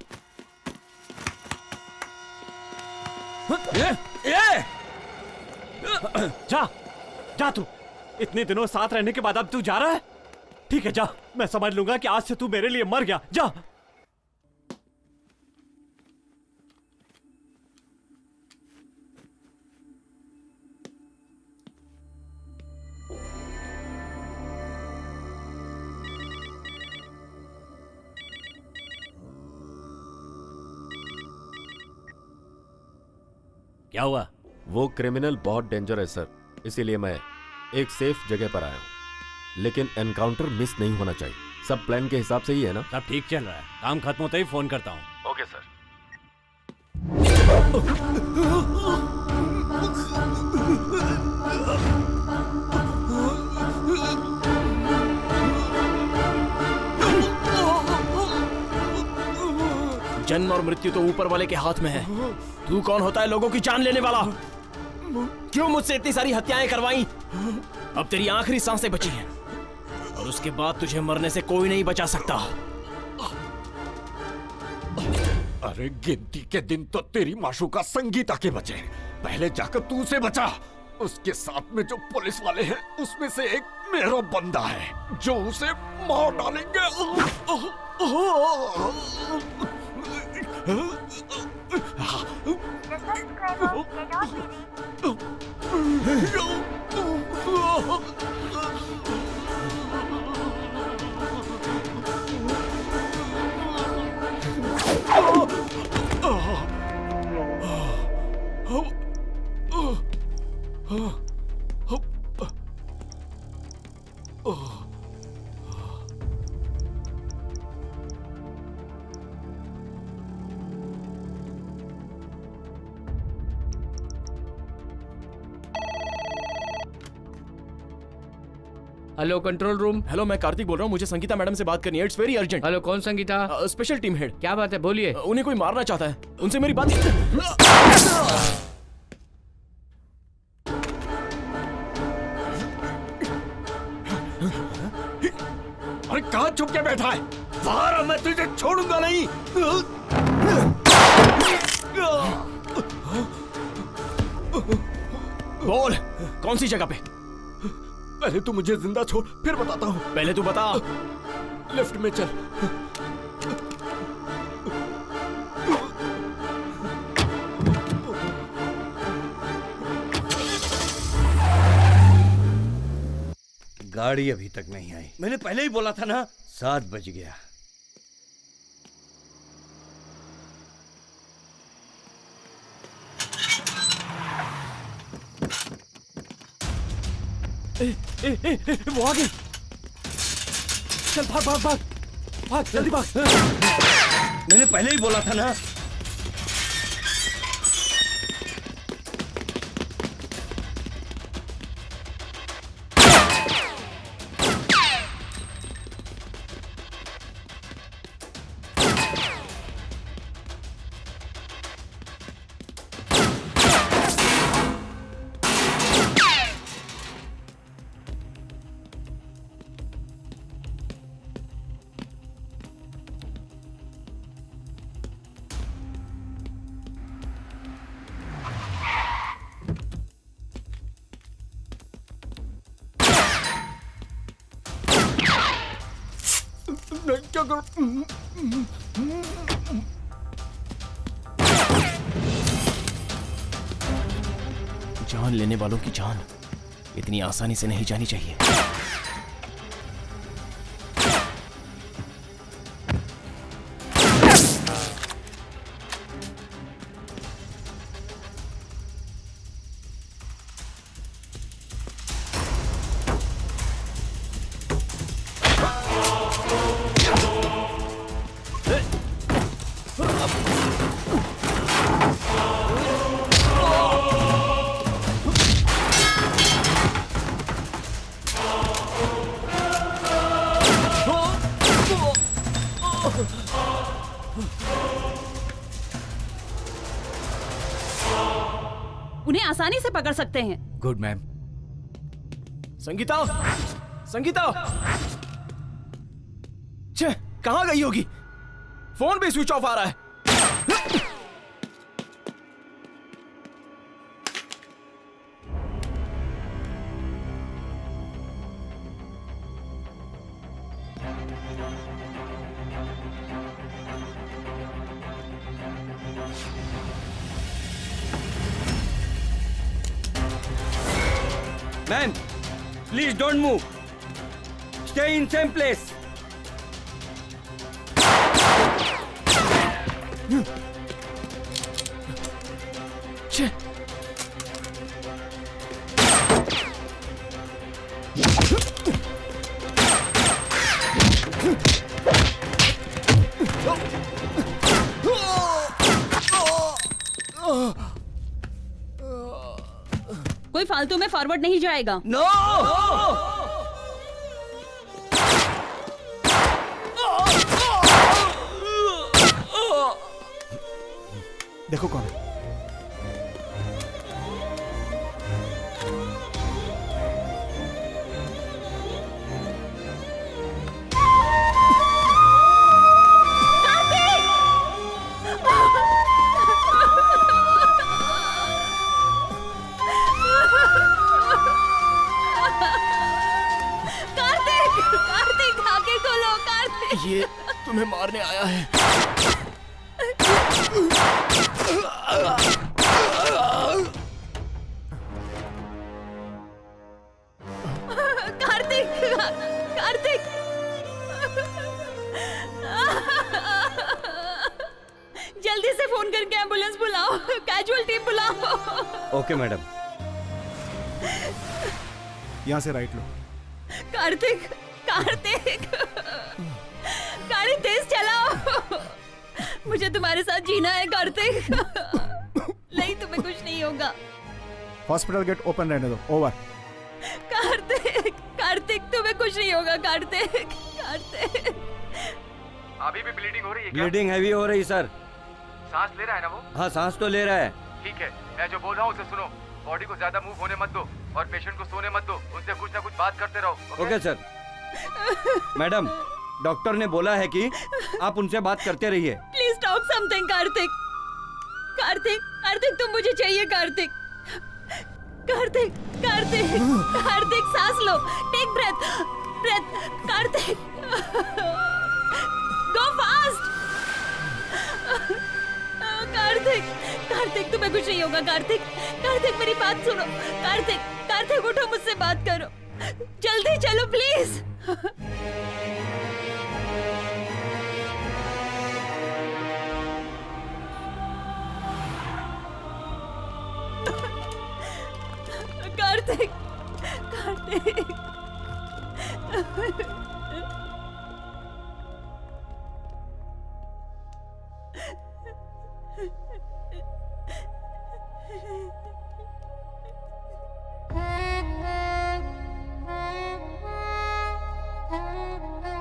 जा जा, तू इतने दिनों साथ रहने के बाद अब तू जा रहा है? ठीक है, जा। मैं समझ लूंगा कि आज से तू मेरे लिए मर गया। जा। क्या हुआ? वो क्रिमिनल बहुत डेंजर है सर, इसीलिए मैं एक सेफ जगह पर आया हूँ। लेकिन एनकाउंटर मिस नहीं होना चाहिए। सब प्लान के हिसाब से ही है ना? सब ठीक चल रहा है। काम खत्म होते ही फोन करता हूँ। Okay sir. जन्म और मृत्यु तो ऊपर वाले के हाथ में है। तू कौन होता है लोगों की जान लेने वाला? क्यों मुझसे इतनी सारी हत्याएं करवाई? अब तेरी आखिरी सांसें बची हैं और उसके बाद तुझे मरने से कोई नहीं बचा सकता। अरे गिनती के दिन तो तेरी माशूका संगीता के बचे, पहले जाकर तू उसे बचा। उसके साथ में जो पुलिस वाले हैं उसमें से एक मेरा बंदा है जो उसे मार डालेंगे। Hello control room. हेलो, मैं कार्तिक बोल रहा हूँ। मुझे संगीता मैडम से बात करनी है। It's very urgent. हेलो, कौन संगीता? Special team head. क्या बात है, बोलिए। उन्हें कोई मारना चाहता है, उनसे मेरी बात। अरे कहाँ छुप के बैठा है? बाहर आ, मैं तुझे छोड़ूंगा नहीं। बोल, कौन सी जगह पे? पहले तू मुझे जिंदा छोड़, फिर बताता हूँ। पहले तू बता। लिफ्ट में चल। गाड़ी अभी तक नहीं आई। मैंने पहले ही बोला था ना, 7 बज गया। वो आ गई। चल भाग भाग भाग भाग, जल्दी भाग। मैंने पहले ही बोला था ना। क्या करूं? जान लेने वालों की जान इतनी आसानी से नहीं जानी चाहिए। उन्हें आसानी से पकड़ सकते हैं। Good ma'am. संगीता, संगीता, छे, कहाँ गई होगी? फोन भी स्विच ऑफ आ रहा है। Ma'am, please don't move, stay in same place. कोई फालतू में फॉरवर्ड नहीं जाएगा। नो! देखो कौन है। ये तुम्हें मारने आया है। कार्तिक, कार्तिक, जल्दी से फोन करके एम्बुलेंस बुलाओ, कैजुअल्टी बुलाओ। Okay madam. यहाँ से राइट लो। कार्तिक, कार्तिक, गाड़ी तेज चलाओ। मुझे तुम्हारे साथ जीना है कार्तिक। नहीं, तुम्हें कुछ नहीं होगा। हॉस्पिटल गेट ओपन रहने दो। ओवर। कार्तिक, कार्तिक, तुम्हें कुछ नहीं होगा कार्तिक, कार्तिक। अभी भी ब्लीडिंग हो रही है क्या? ब्लीडिंग हैवी हो रही सर। सांस ले रहा है ना वो? हाँ, सांस तो ले रहा है। ठीक है, मैं जो बोल रहा हूँ उसे सुनो। बॉडी को ज्यादा मूव होने मत दो और पेशेंट को सोने मत दो। उनसे कुछ ना कुछ बात करते रहो। Okay sir. मैडम, डॉक्टर ने बोला है कि आप उनसे बात करते रहिए। Please talk something Kartik. Kartik, Kartik तुम मुझे चाहिए कार्तिक। कार्तिक, कार्तिक, कार्तिक सांस लो, take breath, breath. Kartik, go fast. Kartik, Kartik तुम्हें कुछ नहीं होगा कार्तिक। कार्तिक मेरी बात सुनो। कार्तिक, कार्तिक उठो, मुझसे बात करो, जल्दी चलो please. Kartik, Kartik.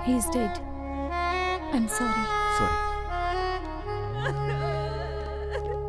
He's dead. I'm sorry. Sorry.